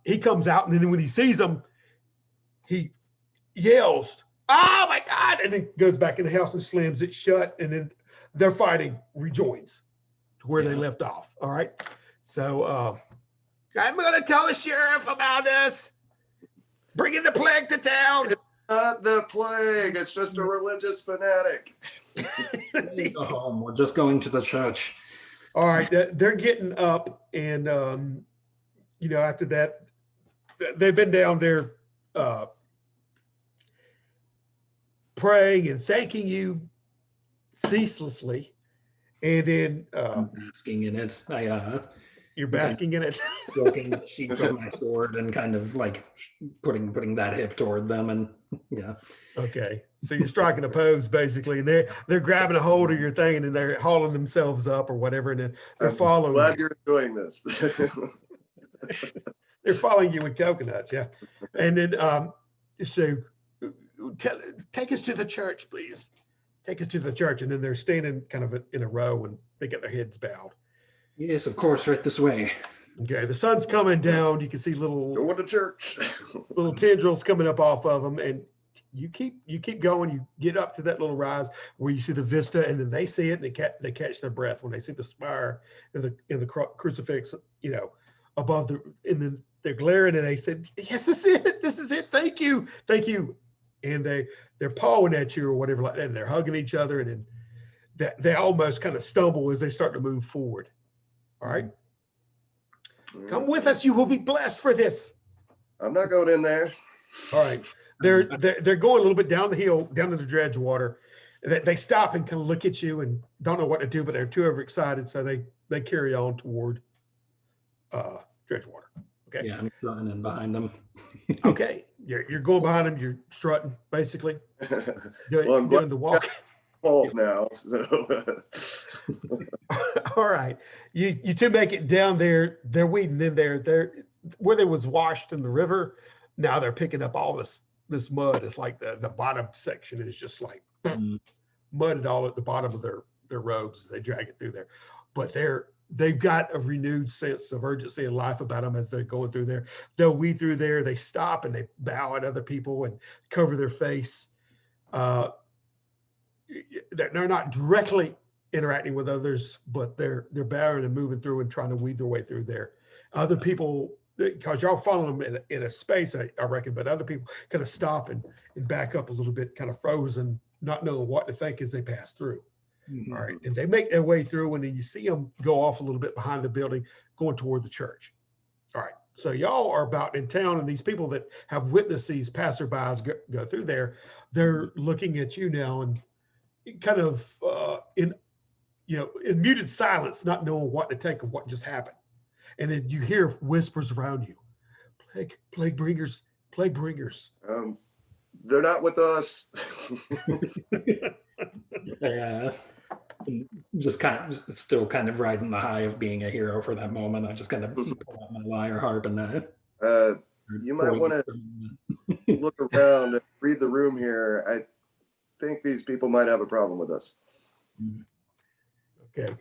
he comes out, and then when he sees them, he yells, "Oh my God!" And then goes back in the house and slams it shut. And then their fighting rejoins to where they left off. All right. So I'm going to tell the sheriff about this. Bringing the plague to town. It's not the plague. It's just a religious fanatic. Go home. We're just going to the church. All right. They're getting up, and after that, they've been down there praying and thanking you ceaselessly, and then basking in it. You're basking in it. Stroking the sheath of my sword and kind of like putting that hip toward them, and Okay, so you're striking a pose basically, and they're grabbing a hold of your thing, and then they're hauling themselves up or whatever, and then they're following. Glad you're enjoying this. They're following you with coconuts, yeah. And then so take us to the church, please. Take us to the church, and then they're standing kind of in a row, and they get their heads bowed. Yes, of course, right this way. Okay, the sun's coming down. You can see going to church. little tendrils coming up off of them, and you keep going. You get up to that little rise where you see the vista, and then they see it, and they catch their breath when they see the spire and the crucifix, above and then they're glaring, and they said, "Yes, this is it. This is it. Thank you, and they're pawing at you or whatever like that, and they're hugging each other, and then they almost kind of stumble as they start to move forward. All right. Come with us. You will be blessed for this. I'm not going in there. All right. They're going a little bit down the hill, down to the dredge water, They stop and kind of look at you and don't know what to do, but they're too overexcited, so they carry on toward Dredgewater. Okay. Yeah, I'm running in behind them. Okay, you're going behind them. You're strutting, basically, Well, I'm doing the walk. Old now, so All right, you two make it down there. They're weeding in there. They're where they was washed in the river. Now they're picking up all this mud. It's like the bottom section is just like mudded all at the bottom of their robes. They drag it through there, but they've got a renewed sense of urgency and life about them as they're going through there. They'll weed through there. They stop and they bow at other people and cover their face. They're not directly interacting with others, but they're bowing and moving through and trying to weed their way through there. Other people, because y'all following them in a space, I reckon, but other people kind of stop and back up a little bit, kind of frozen, not knowing what to think as they pass through. All right, and they make their way through, and then you see them go off a little bit behind the building, going toward the church. All right, so y'all are about in town, and these people that have witnessed these passerbys go through there, they're looking at you now and kind of in muted silence, not knowing what to take of what just happened. And then you hear whispers around you, plague bringers. they're not with us. Yeah. Just still kind of riding the high of being a hero for that moment. I just kind of pull out my lyre harp and you might want to look around and read the room here. I think these people might have a problem with us. Okay.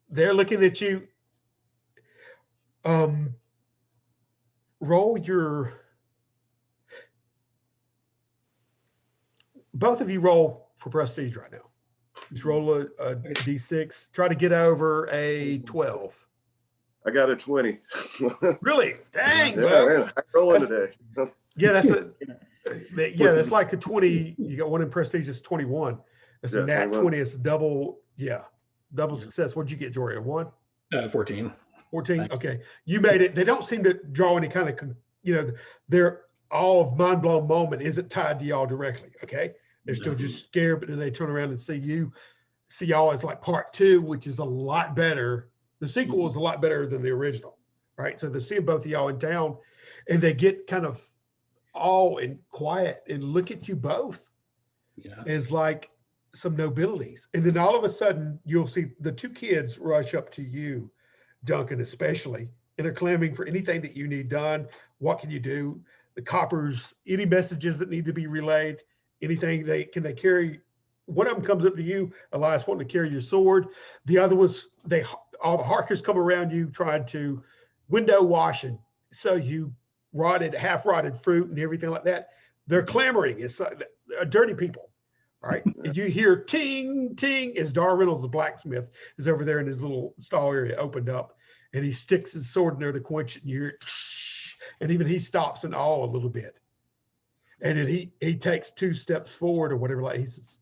They're looking at you. Both of you roll for prestige right now. Just roll a d6. Try to get over a 12. I got a 20. Really? Dang. Yeah, Well, man, I'm rolling today. Yeah, that's like a 20. You got one in prestige, it's 21. That's a nat 20. It's double. Yeah, double success. What'd you get, Jory? A 1? 14. 14. Okay, you made it. They don't seem to draw any kind of, their all of mind blown moment isn't tied to y'all directly. Okay, they're still just scared, but then they turn around and see y'all as like part 2, which is a lot better. The sequel is a lot better than the original, right? So they're seeing both of y'all in town, and they get kind of all and quiet and look at you both as like some nobilities. And then all of a sudden you'll see the 2 kids rush up to you, Duncan especially, and are clamoring for anything that you need done. What can you do? The coppers, any messages that need to be relayed, anything they carry. One of them comes up to you, Elias, wanting to carry your sword. The other was all the harkers come around you trying to window wash and sell you half rotted fruit and everything like that. They're clamoring. It's dirty people. All right. And you hear ting, ting as Dar Reynolds, the blacksmith, is over there in his little stall area opened up, and he sticks his sword in there to quench it. And you hear it, and even he stops in awe a little bit. And then he takes 2 steps forward or whatever. Like he says,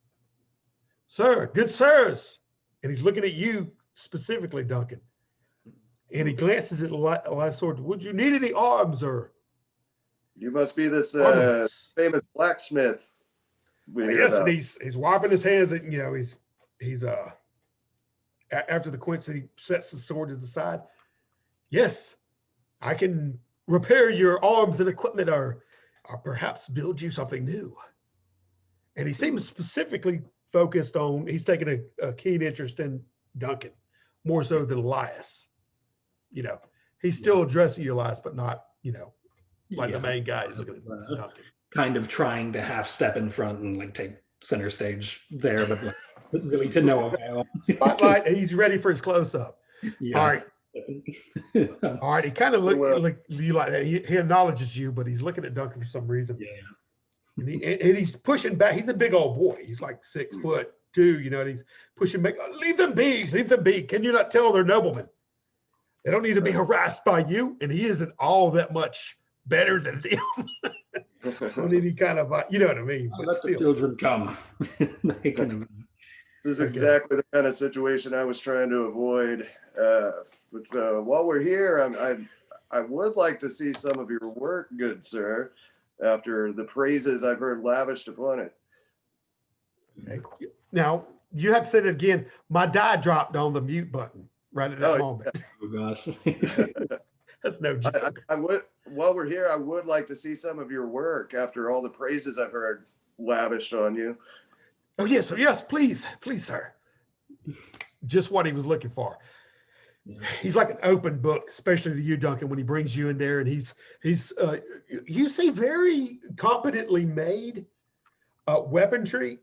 "Sir, good sirs." And he's looking at you specifically, Duncan. And he glances at the last sword. "Would you need any arms, or?" You must be this famous blacksmith. Yes, and he's wiping his hands. And he's after the quince, he sets the sword to the side. "Yes, I can repair your arms and equipment, or perhaps build you something new." And he seems specifically focused on. He's taking a keen interest in Duncan, more so than Elias. He's still addressing you, Elias, but not like the main guy is looking at Duncan. Kind of trying to half step in front and like take center stage there, but like, really to no avail. Spotlight. He's ready for his close up. Yeah. All right. All right. He kind of looks at you like that. He acknowledges you, but he's looking at Duncan for some reason. Yeah. And he's pushing back. He's a big old boy. He's like 6'2", and he's pushing back. "Leave them be. Leave them be. Can you not tell they're noblemen? They don't need to be harassed by you." And he isn't all that much better than them. On any kind of, you know what I mean? But let the children come. This is exactly the kind of situation I was trying to avoid. But while we're here, I would like to see some of your work, good sir, after the praises I've heard lavished upon it. Okay. Now you have to say it again. My die dropped on the mute button right at that Oh, moment. Oh gosh. That's no joke. I would, while we're here, I would like to see some of your work after all the praises I've heard lavished on you. Oh yes, please, sir. Just what he was looking for. Yeah. He's like an open book, especially to you, Duncan, when he brings you in there, and he's you see very competently made weaponry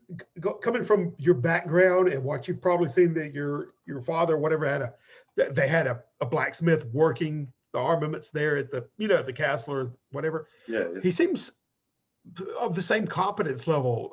coming from your background and what you've probably seen that your father, or whatever, they had a blacksmith working the armaments there at the at the castle or whatever. Yeah. He seems of the same competence level,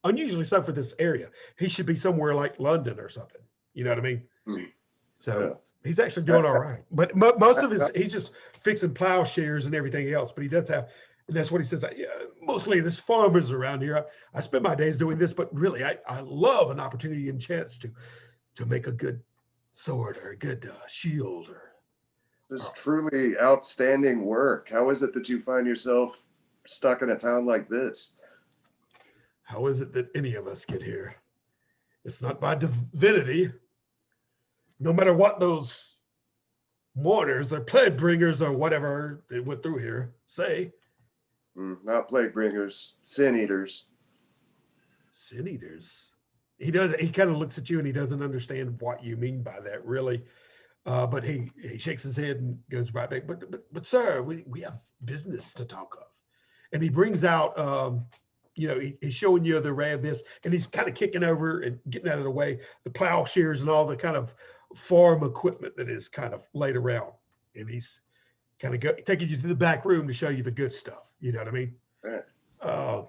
unusually so for this area. He should be somewhere like London or something. You know what I mean? Mhm. So Yeah. he's actually doing all right. But most of his, he's just fixing plowshares and everything else. But he does have, and that's what he says. Yeah, mostly there's farmers around here. I spend my days doing this, but really I love an opportunity and chance to make a good sword or a good shield. This is truly outstanding work. How is it that you find yourself stuck in a town like this? How is it that any of us get here? It's not by divinity. No matter what those mourners or plague bringers or whatever they went through here say. Not plague bringers, sin eaters. Sin eaters. He kind of looks at you and he doesn't understand what you mean by that, really. But he shakes his head and goes right back. But sir, we have business to talk of. And he brings out he's showing you the array of this, and he's kind of kicking over and getting out of the way the plowshares and all the kind of farm equipment that is kind of laid around. And he's kind of taking you to the back room to show you the good stuff. You know what I mean? Right.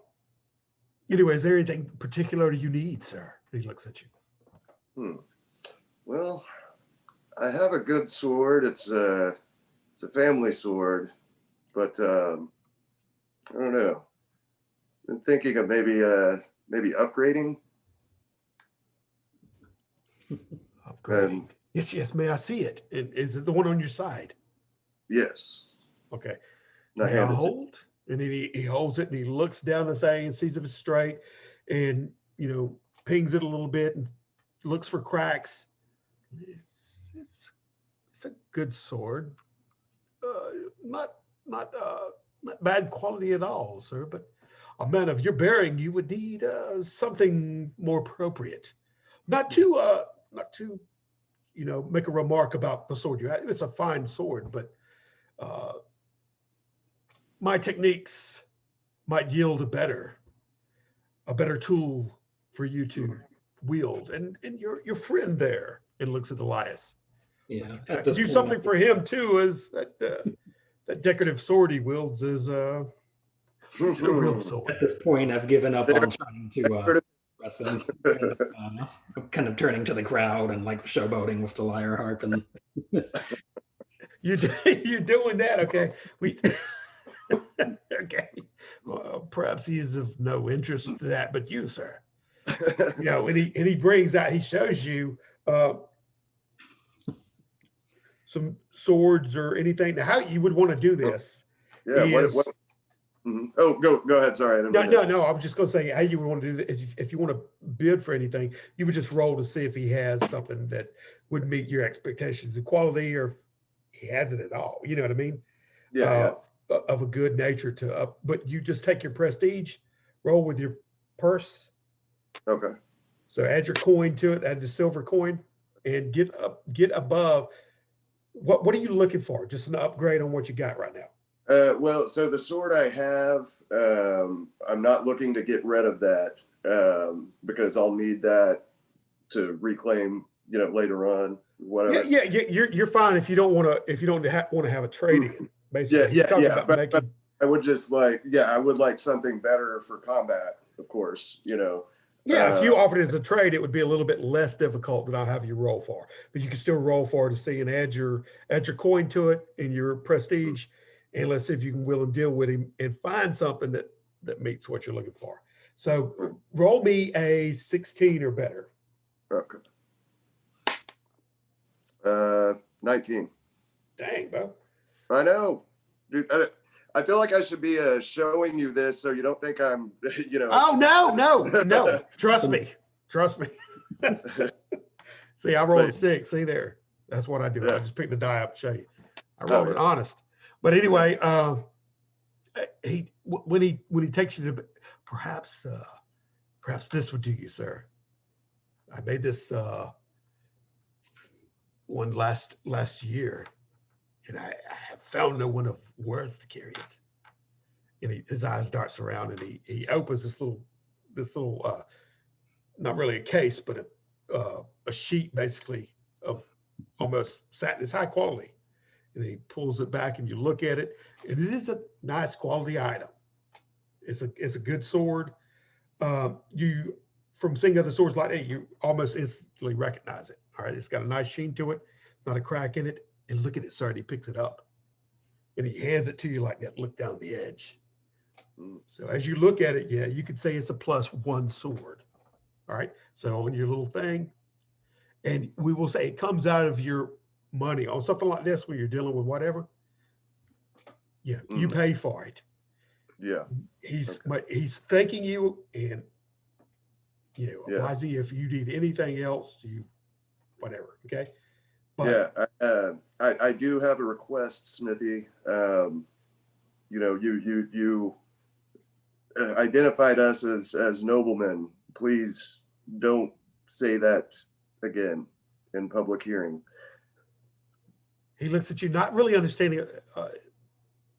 Anyway, is there anything particular you need, sir? He looks at you. Well, I have a good sword. It's a family sword, but I don't know. I'm thinking of maybe upgrading. Upgrading. Yes. May I see it? Is it the one on your side? Yes. Okay. And I May I hand it to hold? And then he holds it and he looks down the thing and sees if it's straight, and pings it a little bit and looks for cracks. It's a good sword. Not bad quality at all, sir. But a man of your bearing, you would need something more appropriate. Not to make a remark about the sword you have. It's a fine sword, but my techniques might yield a better tool for you to wield. And your friend there, and looks at Elias. Yeah. I At can this do point, something for him too, as that decorative sword he wields is a real sword. at this point, I've given up on trying to press him. I'm kind of turning to the crowd and like showboating with the lyre harp, and You're doing that, okay? Okay. Well, perhaps he is of no interest to that, but you, sir. And he brings out, he shows you some swords or anything. Now, how you would want to do this? Yeah. Is, What? Oh, go ahead. Sorry. I didn't mean to- no. I was just going to say how you would want to do this. If you want to bid for anything, you would just roll to see if he has something that would meet your expectations of quality, or if he has it at all. You know what I mean? Yeah. Of a good nature to up, but you just take your prestige, roll with your purse. Okay. So add your coin to it, add the silver coin, and get above. What are you looking for? Just an upgrade on what you got right now. Well, so the sword I have, I'm not looking to get rid of that because I'll need that to reclaim, later on, whatever. Yeah. You're fine if you don't want to have a trade-in. Basically, Yeah. about making. But I would just I would like something better for combat, of course. Yeah, if you offered it as a trade, it would be a little bit less difficult than I'll have you roll for. But you can still roll for it to see and add your coin to it and your prestige, and let's see if you can will and deal with him and find something that meets what you're looking for. So roll me a 16 or better. Okay. 19. Dang, bro. I know, dude. I feel like I should be showing you this so you don't think I'm, you know. Oh, no. Trust me. See, I rolled a 6. See there. That's what I do. Yeah. I just pick the die up and show you. I Oh, rolled it yeah. honest. But anyway, when he takes you to perhaps this would do you, sir. I made this one last year, and I have found no one of worth to carry it. And his eyes darts around, and he opens this little not really a case, but a sheet basically of almost satin. It's high quality, and he pulls it back, and you look at it, and it is a nice quality item. It's a good sword. You from seeing other swords like that, you almost instantly recognize it. All right, it's got a nice sheen to it, not a crack in it. And look at it, sir. And he picks it up, and he hands it to you like that. Look down the edge. So as you look at it, yeah, you could say it's a +1 sword. All right. So on your little thing, and we will say it comes out of your money on something like this when you're dealing with whatever. Yeah, you pay for it. Yeah. He's thanking you, and Wisey, if you need anything else, you whatever. Okay. But, yeah, I do have a request, Smithy. You identified us as noblemen. Please don't say that again in public hearing. he looks at you, not really understanding.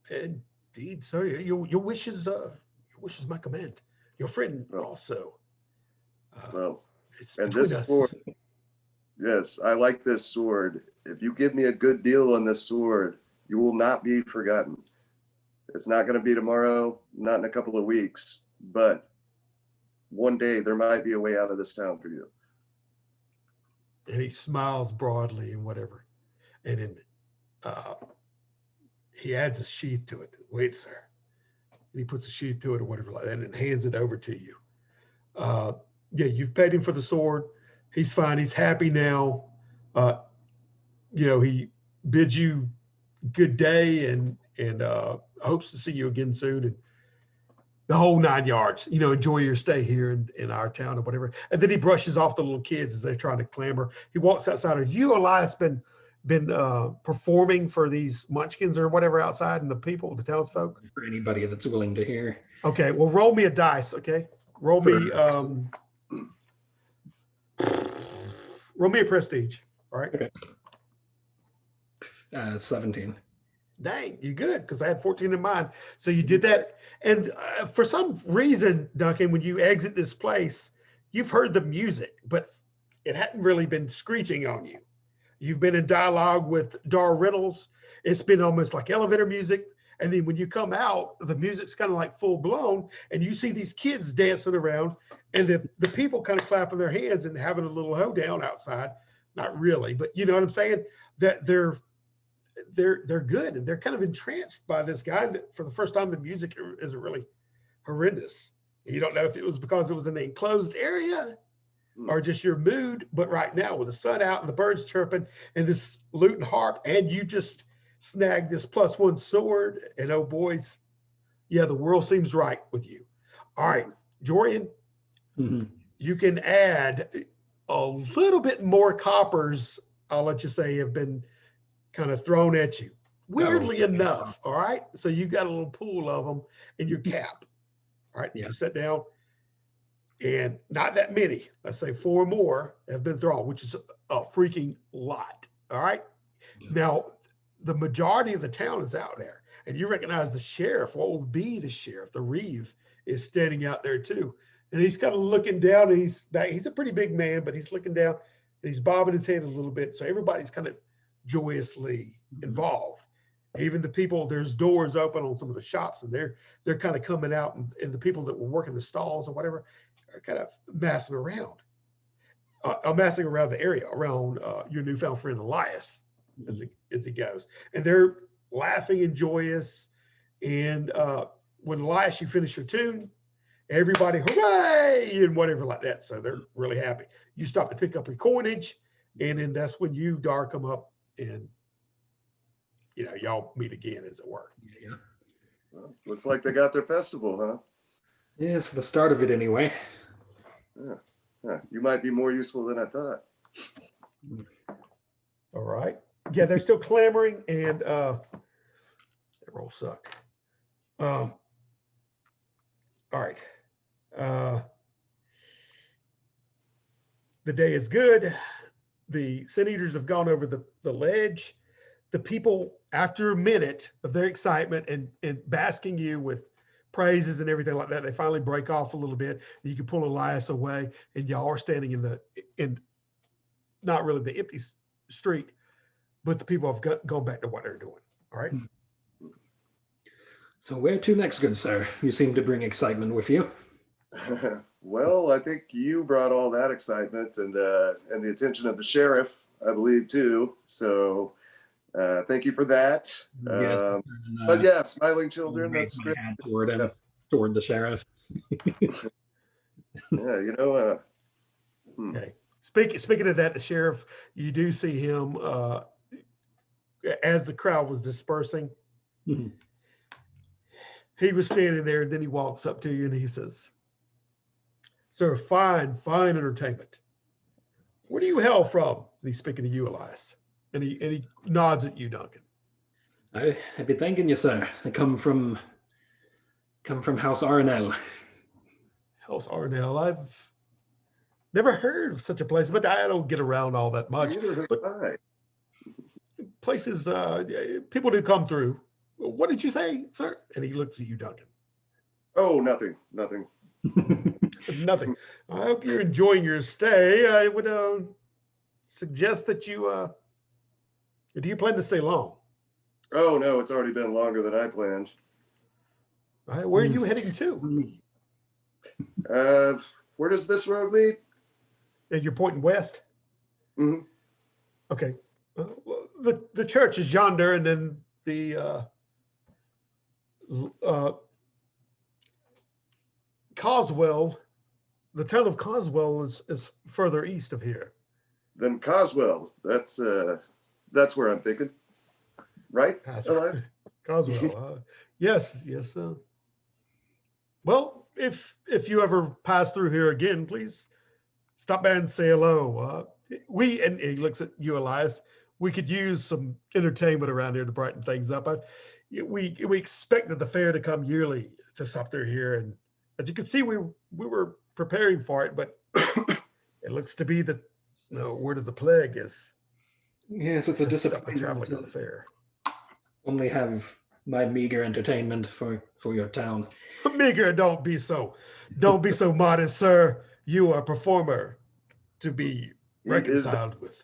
Indeed, sir. Your wish is my command. Your friend also. Well, it's and between this us. sword, yes, I like this sword. If you give me a good deal on this sword, you will not be forgotten. It's not going to be tomorrow, not in a couple of weeks, but one day there might be a way out of this town for you. And he smiles broadly and whatever. And then he adds a sheath to it. Wait, sir. And he puts a sheath to it or whatever like that, and hands it over to you. Yeah, you've paid him for the sword. He's fine. He's happy now. He bids you good day and hopes to see you again soon, and the whole 9 yards. Enjoy your stay here in our town or whatever. And then he brushes off the little kids as they're trying to clamber. He walks outside. Have you, Elias, been performing for these munchkins or whatever outside, and the people, the townsfolk? For anybody that's willing to hear. Okay, well, roll me a dice. Okay, roll me a prestige. All right. Okay. 17. Dang, you good, because I had 14 in mind. So you did that. And for some reason, Duncan, when you exit this place, you've heard the music, but it hadn't really been screeching on you. You've been in dialogue with Dar Reynolds. It's been almost like elevator music. And then when you come out, the music's kind of like full blown, and you see these kids dancing around, and the people kind of clapping their hands and having a little hoedown outside. Not really, but you know what I'm saying? That they're good, and they're kind of entranced by this guy. For the first time, the music isn't really horrendous. You don't know if it was because it was in an enclosed area or just your mood, but right now with the sun out and the birds chirping and this lute and harp, and you just snagged this +1 sword, and oh boys, yeah, the world seems right with you. All right, Jorian, you can add a little bit more coppers, I'll let you say, have been kind of thrown at you. Weirdly enough, all right? So you got a little pool of them in your cap. All right, you sit down, and not that many, let's say 4 more have been thrown, which is a freaking lot, all right? Now, the majority of the town is out there, and you recognize the sheriff. What would be the sheriff? The Reeve is standing out there too. And he's kind of looking down, and he's a pretty big man, but he's looking down, and he's bobbing his head a little bit. So everybody's kind of joyously involved. Even the people, there's doors open on some of the shops, and they're kind of coming out, and the people that were working the stalls or whatever are kind of massing around the area around your newfound friend Elias as he goes, and they're laughing and joyous. And when Elias, you finish your tune, everybody hooray and whatever like that. So they're really happy. You stop to pick up your coinage, and then that's when you, Dar, come up and y'all meet again, as it were. Yeah. Well, looks like they got their festival, huh? Yes, the start of it anyway. Yeah. Yeah. You might be more useful than I thought. All right. Yeah, they're still clamoring, and that roll sucked. All right. The day is good. The Sin Eaters have gone over the ledge. The people, after a minute of their excitement and basking you with praises and everything like that, they finally break off a little bit. You can pull Elias away, and y'all are standing in not really the empty street, but the people have gone back to what they're doing. All right. So where to next, good sir? You seem to bring excitement with you. Well, I think you brought all that excitement and the attention of the sheriff, I believe, too. So thank you for that. Yes, But yeah, smiling children, raise that's my great. hat toward him, Yeah. toward the sheriff. Yeah, you know. Okay. Speaking of that, the sheriff, you do see him as the crowd was dispersing. Mhm. He was standing there, and then he walks up to you and he says, "Sir, fine entertainment. Where do you hail from?" And he's speaking to you, Elias. And he nods at you, Duncan. I'd be thanking you, sir. I come from House Arnell. House Arnell. I've never heard of such a place, but I don't get around all that much. Neither have But I. places, people do come through. What did you say, sir? And he looks at you, Duncan. Oh, nothing. Nothing. I hope you're enjoying your stay. I would suggest that you, do you plan to stay long? Oh, no, it's already been longer than I planned. Where are you heading to? Where does this road lead? And you're pointing west? Mhm. Okay. Well, the church is yonder, and then the Coswell, the town of Coswell is further east of here. Then Coswell. That's where I'm thinking. Right, Elias? Coswell. Yes. Well, if you ever pass through here again, please stop by and say hello. And he looks at you, Elias. We could use some entertainment around here to brighten things up. We expected the fair to come yearly to stop through here, and as you can see, we were preparing for it, but it looks to be that word of the plague is Yes, it's a to stop the disappointment traveling to on the fair. only have my meager entertainment for your town. Meager, don't be so modest, sir. You are a performer to be reconciled with.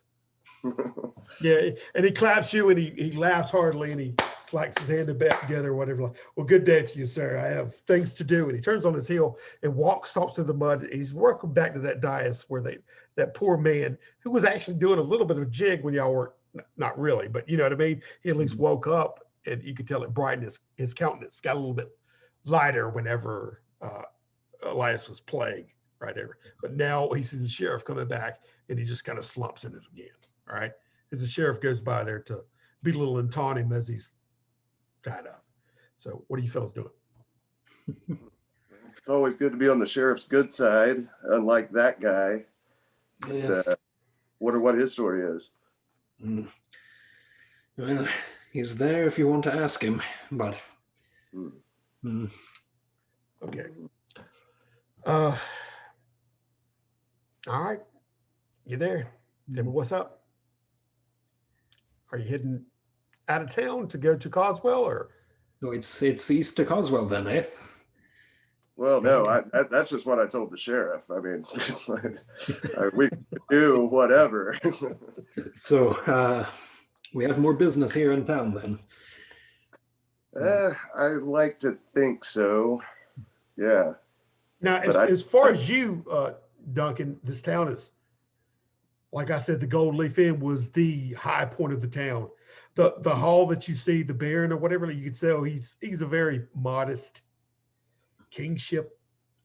Yeah, and he claps you, and he laughs heartily, and he slaps his hand back together, or whatever. Well, good day to you, sir. I have things to do. And he turns on his heel and stalks through the mud. And he's working back to that dais where that poor man who was actually doing a little bit of a jig when y'all were not really, but you know what I mean. He at least woke up, and you could tell it brightened his countenance got a little bit lighter whenever Elias was playing right there. But now he sees the sheriff coming back, and he just kind of slumps in it again. All right, as the sheriff goes by there to belittle and taunt him as he's tied up. So what are you fellas doing? It's always good to be on the sheriff's good side, unlike that guy. Yes. Wonder what his story is. Well, he's there if you want to ask him, but Okay. All right. You there? Tell me what's up. Are you heading out of town to go to Coswell, or? So it's east to Coswell then, eh? Well, no, that's just what I told the sheriff. I mean, we could do whatever. So we have more business here in town then. I like to think so. Yeah. Now, as far as you, Duncan, this town is, like I said, the Gold Leaf Inn was the high point of the town. The hall that you see, the Baron or whatever, you can tell he's a very modest kingship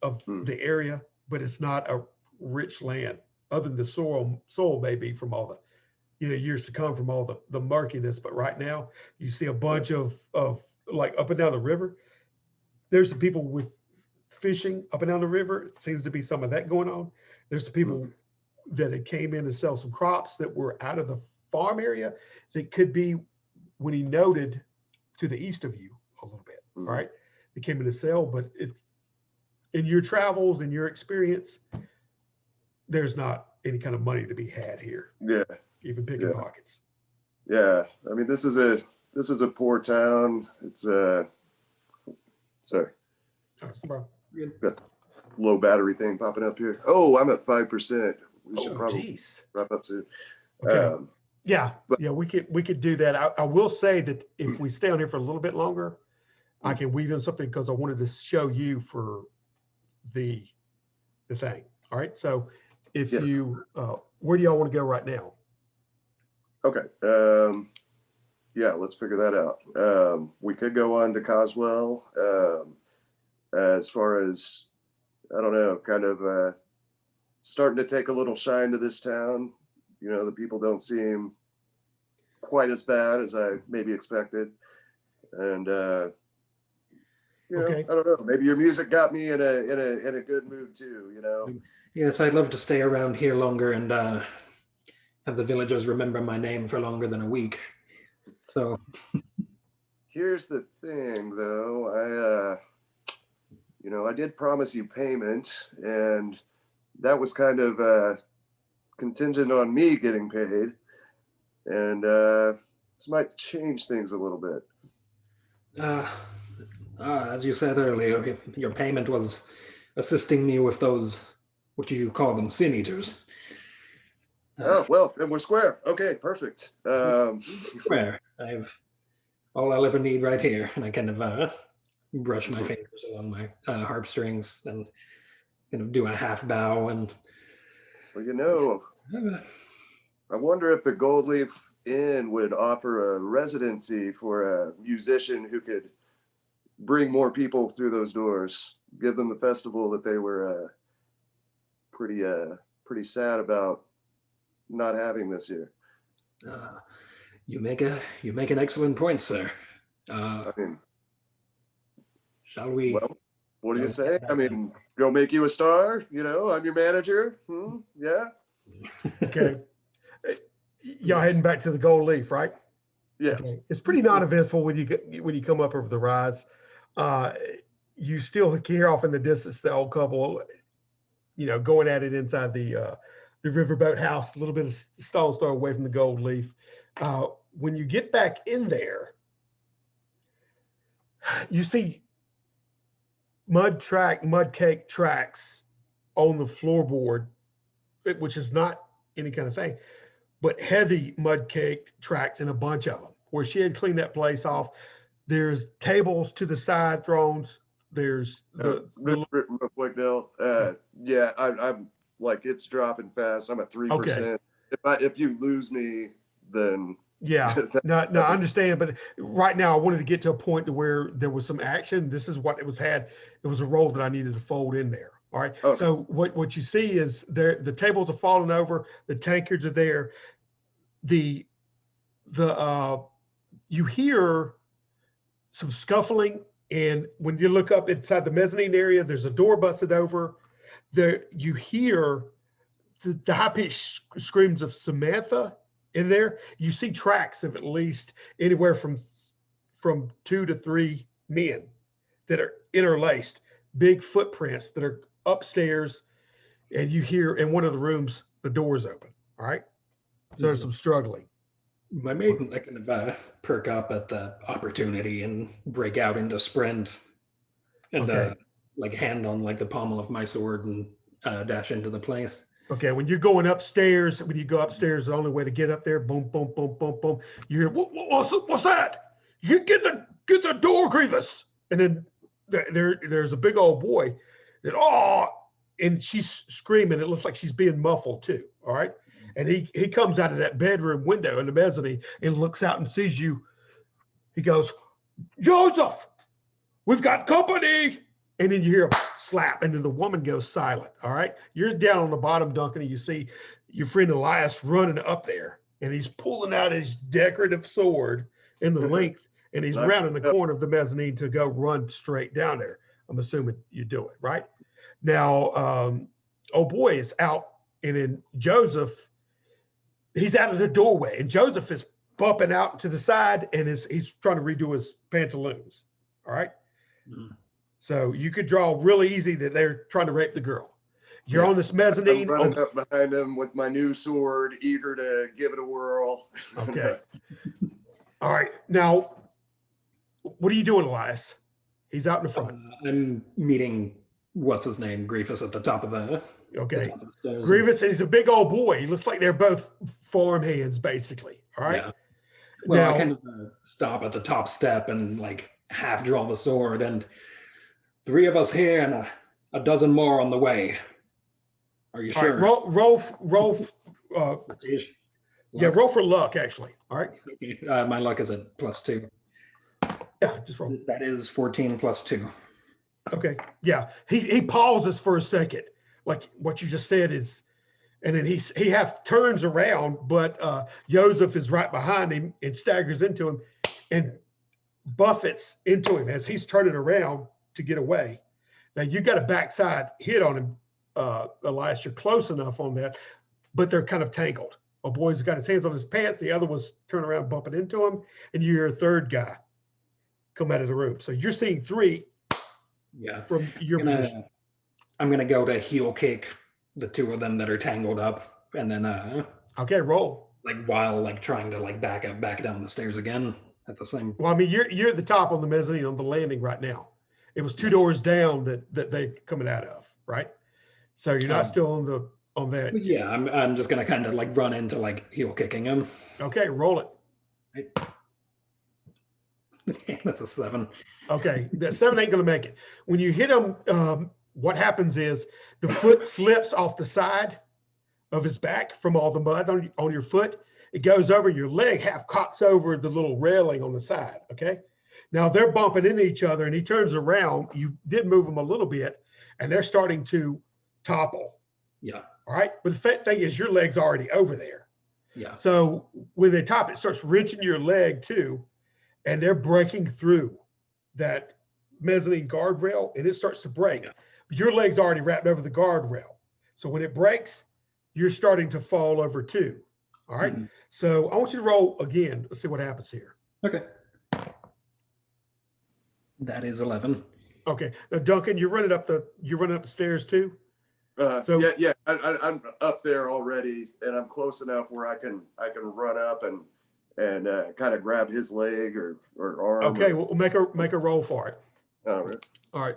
of the area, but it's not a rich land, other than the soil may be from all the years to come from all the murkiness. But right now you see a bunch of like up and down the river, there's some people with fishing up and down the river. It seems to be some of that going on. There's the people that had came in to sell some crops that were out of the farm area that could be, when he noted, to the east of you a little bit, right? They came in to sell, but in your travels, in your experience, there's not any kind of money to be had here. Yeah. Even picking pockets. Yeah. I mean, this is a poor town. It's sorry. Got low battery thing popping up here. Oh, I'm at 5%. We should probably wrap up soon. Okay. We could do that. I will say that if we stay on here for a little bit longer, I can weave in something because I wanted to show you for the thing. All right. So if you, where do y'all want to go right now? Okay. Let's figure that out. We could go on to Coswell. As far as, I don't know, kind of starting to take a little shine to this town. You know, the people don't seem quite as bad as I maybe expected. And you know, I don't know, maybe your music got me in a good mood too, you know. Yes, I'd love to stay around here longer and have the villagers remember my name for longer than a week. So here's the thing though, I did promise you payment, and that was kind of contingent on me getting paid, and this might change things a little bit. As you said earlier, your payment was assisting me with those, what do you call them, sin eaters? Oh, well, then we're square. Okay, perfect. Square. All I'll ever need right here, and I kind of brush my fingers along my harp strings and kind of do a half bow. And well, you know, I wonder if the Gold Leaf Inn would offer a residency for a musician who could bring more people through those doors, give them the festival that they were pretty sad about not having this year. You make an excellent point, sir. I mean, shall we? Well, what do you say? I mean, go make you a star. You know, I'm your manager. Yeah. Okay. Y'all heading back to the Gold Leaf, right? Yeah. Okay. It's pretty non-eventful when you come up over the rise. You still hear off in the distance the old couple, you know, going at it inside the riverboat house, a little bit of stone's throw away from the Gold Leaf. When you get back in there, you see mud cake tracks on the floorboard, which is not any kind of thing, but heavy mud cake tracks in a bunch of them where she had cleaned that place off. There's tables to the side, thrones. There's real quick, Bill. I'm like, it's dropping fast. I'm at 3%. Okay. If you lose me, then no, I understand. But right now, I wanted to get to a point to where there was some action. This is what it was had. It was a role that I needed to fold in there. All right. Okay. So what you see is the tables are falling over. The tankards are there. You hear some scuffling, and when you look up inside the mezzanine area, there's a door busted over. There you hear the high-pitched screams of Samantha in there. You see tracks of at least anywhere from 2 to 3 men that are interlaced, big footprints that are upstairs, and you hear in one of the rooms the door's open. All right, so there's some struggling. My maiden, I kind of perk up at the opportunity and break out into sprint, and like hand on like the pommel of my sword and dash into the place. Okay, when you're going upstairs, when you go upstairs, the only way to get up there, boom, boom, boom, boom, boom. You hear, what's that? You get the door, Grievous. And then there's a big old boy that and she's screaming. It looks like she's being muffled too. All right. And he comes out of that bedroom window in the mezzanine and looks out and sees you. He goes, Joseph, we've got company. And then you hear a slap, and then the woman goes silent. All right. You're down on the bottom, Duncan, and you see your friend Elias running up there, and he's pulling out his decorative sword in the length, and he's rounding the corner of the mezzanine to go run straight down there. I'm assuming you do it, right? Now, oh boy is out, and then Joseph, he's out of the doorway, and Joseph is bumping out to the side, and he's trying to redo his pantaloons. All right. Mhm. So you could draw really easy that they're trying to rape the girl. You're on this I'm mezzanine. running up behind him with my new sword, eager to give it a whirl. Okay. All right. Now, what are you doing, Elias? He's out in the front. I'm meeting what's his name, Grievous, at the top of the Okay. top of the stairs. Grievous is a big old boy. He looks like they're both farm hands, basically. All right. Yeah. Well, Now- I kind of stop at the top step and like half draw the sword, and 3 of us here and a dozen more on the way. Are you All sure? right. Roll. Yeah, roll for luck, actually. All right. Okay. My luck is at +2. Yeah, just roll. That is 14 + 2. Okay. Yeah. He pauses for a second, like what you just said is, and then he half turns around, but Joseph is right behind him and staggers into him and buffets into him as he's turning around to get away. Now you got a backside hit on him, Elias. You're close enough on that, but they're kind of tangled. A boy's got his hands on his pants, the other was turning around bumping into him, and you hear a third guy come out of the room. So you're seeing 3 Yeah. from your position. I'm gonna go to heel kick the 2 of them that are tangled up, and then Okay, roll. like while like trying to like back down the stairs again at the same. Well, I mean, you're at the top on the mezzanine on the landing right now. It was 2 doors down that they coming out of, right? So you're not still on that. Yeah, I'm just gonna kind of like run into like heel kicking him. Okay, roll it. That's a 7. Okay, that 7 ain't gonna make it. When you hit him, what happens is the foot slips off the side of his back from all the mud on your foot. It goes over your leg, half cocks over the little railing on the side. Okay. Now they're bumping into each other, and he turns around. You did move him a little bit, and they're starting to topple. Yeah. All right. But the thing is, your leg's already over there. Yeah. So when they top, it starts wrenching your leg too, and they're breaking through that mezzanine guardrail, and it starts to break. Yeah. Your leg's already wrapped over the guardrail. So when it breaks, you're starting to fall over too. All right. Mhm. So I want you to roll again. Let's see what happens here. Okay. That is 11. Okay. Now, Duncan, you're running up the stairs too. So- yeah, I'm up there already, and I'm close enough where I can run up and kind of grab his leg or arm. Okay. We'll make a roll for it. All right. All right.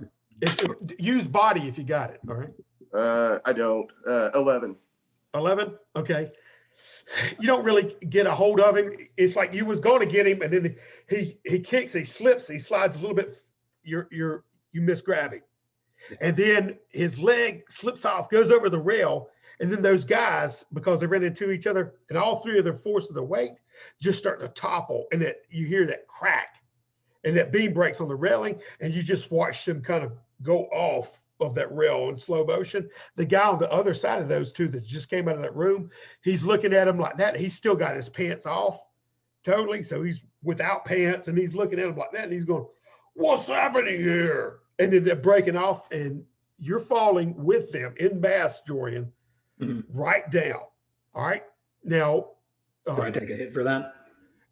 Use body if you got it. All right. I don't. 11. 11. Okay. You don't really get a hold of him. It's like you was going to get him, and then he kicks, he slips, he slides a little bit. You miss grabbing, and then his leg slips off, goes over the rail, and then those guys, because they ran into each other, and all 3 of their force of their weight just start to topple, and that you hear that crack, and that beam breaks on the railing, and you just watch them kind of go off of that rail in slow motion. The guy on the other side of those 2 that just came out of that room, he's looking at him like that. He's still got his pants off totally. So he's without pants, and he's looking at him like that. And he's going, "What's happening here?" And then they're breaking off, and you're falling with them in mass, Jorian, right down. All right. Now, Do I take a hit for that?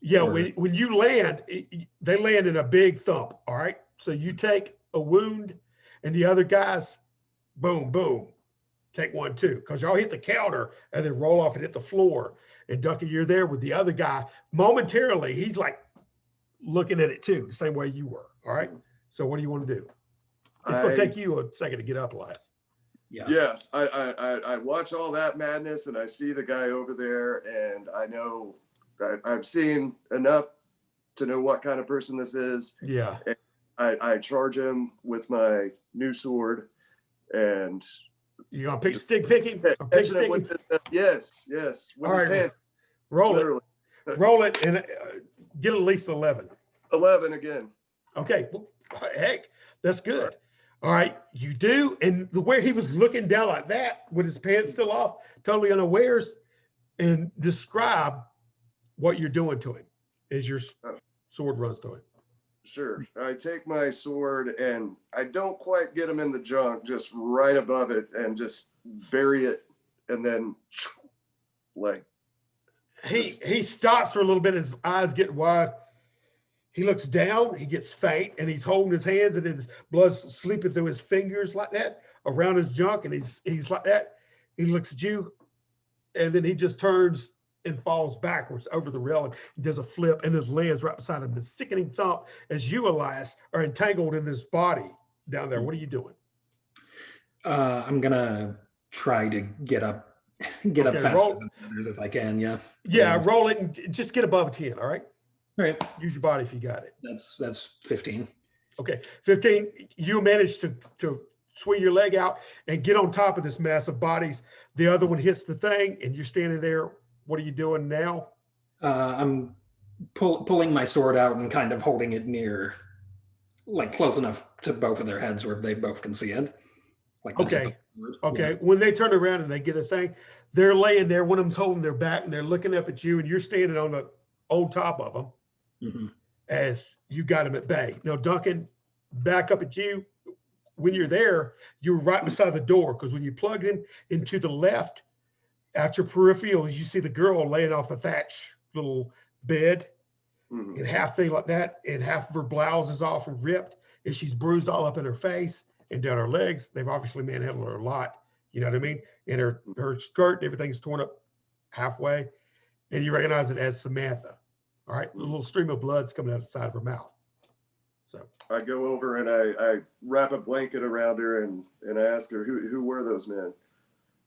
yeah, Or- when you land, they land in a big thump. All right. So you take a wound, and the other guys, boom, boom, take 1 too, because y'all hit the counter and then roll off and hit the floor. And Duncan, you're there with the other guy. Momentarily, he's like looking at it too, the same way you were. All right. So what do you want to do? It's going to take you a second to get up, Elias. Yeah, I watch all that madness, and I see the guy over there, and I know I've seen enough to know what kind of person this is. Yeah. I charge him with my new sword, and You gonna pick stick picking? catching him with yes, with All his right. hand, Roll literally. it. Roll it and get at least 11. 11 again. Okay. Well, heck, that's good. All right. You do. And where he was looking down like that with his pants still off, totally unawares, and describe what you're doing to him as your sword runs to him. Sure. I take my sword and I don't quite get him in the junk, just right above it, and just bury it, and then like He stops for a little bit. His eyes get wide. He looks down. He gets faint, and he's holding his hands, and his blood's sleeping through his fingers like that around his junk, and he's like that. He looks at you, and then he just turns and falls backwards over the railing. He does a flip, and his lands right beside him. The sickening thump as you, Elias, are entangled in this body down there. What are you doing? I'm gonna try to get up faster than the others if I can. Yeah. Yeah, roll it and just get above a 10. All right. All right. Use your body if you got it. That's 15. Okay, 15. You manage to swing your leg out and get on top of this mass of bodies. The other one hits the thing, and you're standing there. What are you doing now? I'm pulling my sword out and kind of holding it near, like close enough to both of their heads where they both can see it. Like okay. Yeah. When they turn around and they get a thing, they're laying there. One of them's holding their back, and they're looking up at you, and you're standing on top of them. Mm-hmm. As you got them at bay. Now, Duncan, back up at you. When you're there, you're right beside the door, because when you plug into the left, out your peripheral, you see the girl laying off the thatch little bed, mm-hmm. and half thing like that, and half of her blouse is off and ripped, and she's bruised all up in her face and down her legs. They've obviously manhandled her a lot, you know what I mean? And her skirt and everything's torn up halfway, and you recognize it as Samantha. All right, a little stream of blood's coming out of the side of her mouth. So I go over and I wrap a blanket around her and I ask her, who were those men?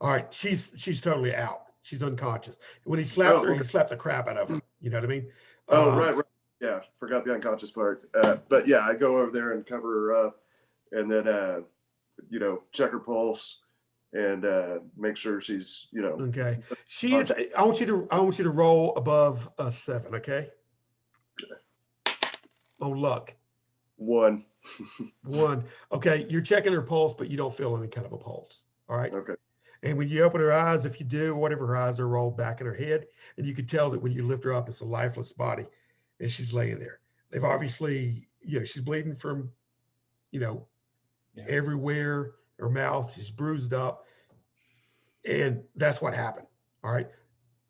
All right, she's totally out. She's unconscious. When he slapped her, he slapped the crap out of her. You know what I mean? Right. Yeah, forgot the unconscious part. But yeah, I go over there and cover her up, and then check her pulse and make sure she's okay. She is. I want you to roll above a 7. Okay. On luck. 1. 1. Okay, you're checking her pulse, but you don't feel any kind of a pulse. All right. Okay. And when you open her eyes, if you do, whatever, her eyes are rolled back in her head, and you can tell that when you lift her up, it's a lifeless body, and she's laying there. They've obviously, she's bleeding from, everywhere. Her mouth is bruised up, and that's what happened. All right,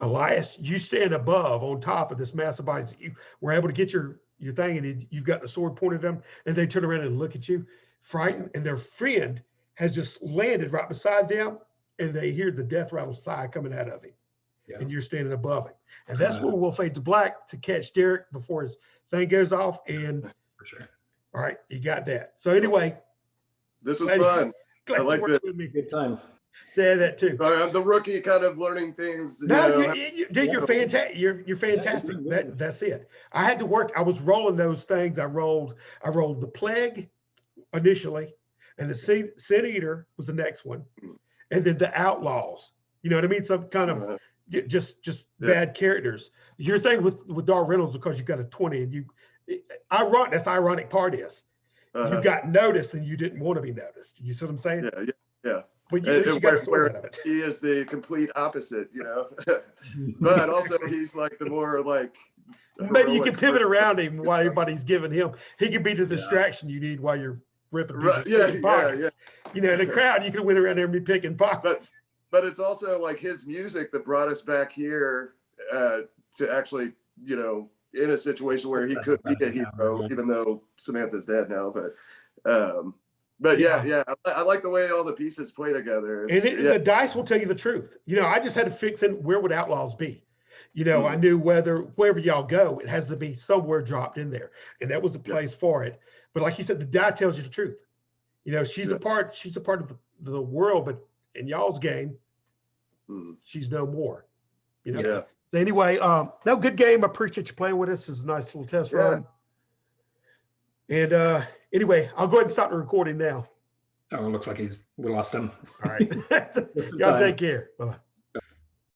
Elias, you stand above on top of this mass of bodies. You were able to get your thing, and you've got the sword pointed at them, and they turn around and look at you, frightened, and their friend has just landed right beside them, and they hear the death rattle sigh coming out of him, and you're standing above him, and that's where we'll fade to black to catch Derik before his thing goes off. And for sure. All right, you got that. So anyway, this was fun. I like this. Good time. Yeah, that too. Sorry, I'm the rookie, kind of learning things. No, you're fantastic. You're fantastic. That's it. I had to work. I was rolling those things. I rolled the plague initially, and the sin eater was the next one, and then the outlaws. You know what I mean? Some kind of just bad characters. Your thing with Dar Reynolds, because you got a 20, and that's the ironic part is you got noticed and you didn't want to be noticed. You see what I'm saying? Yeah. But you got a sword out of it. He is the complete opposite, but also he's like the more like. Maybe you can pivot around him while everybody's giving him. He can be the distraction you need while you're ripping pockets. In the crowd, you can win around there and be picking pockets. But it's also like his music that brought us back here to actually, in a situation where he could be a hero, even though Samantha's dead now. But yeah, I like the way all the pieces play together. The dice will tell you the truth. I just had to fix in where would outlaws be. I knew wherever y'all go, it has to be somewhere dropped in there, and that was the place for it. But like you said, the die tells you the truth. She's a part of the world, but in y'all's game, she's no more. So anyway, no, good game. I appreciate you playing with us. It's a nice little test run. And anyway, I'll go ahead and stop the recording now. Oh, it looks like we lost him. All right. Y'all take care. Bye-bye.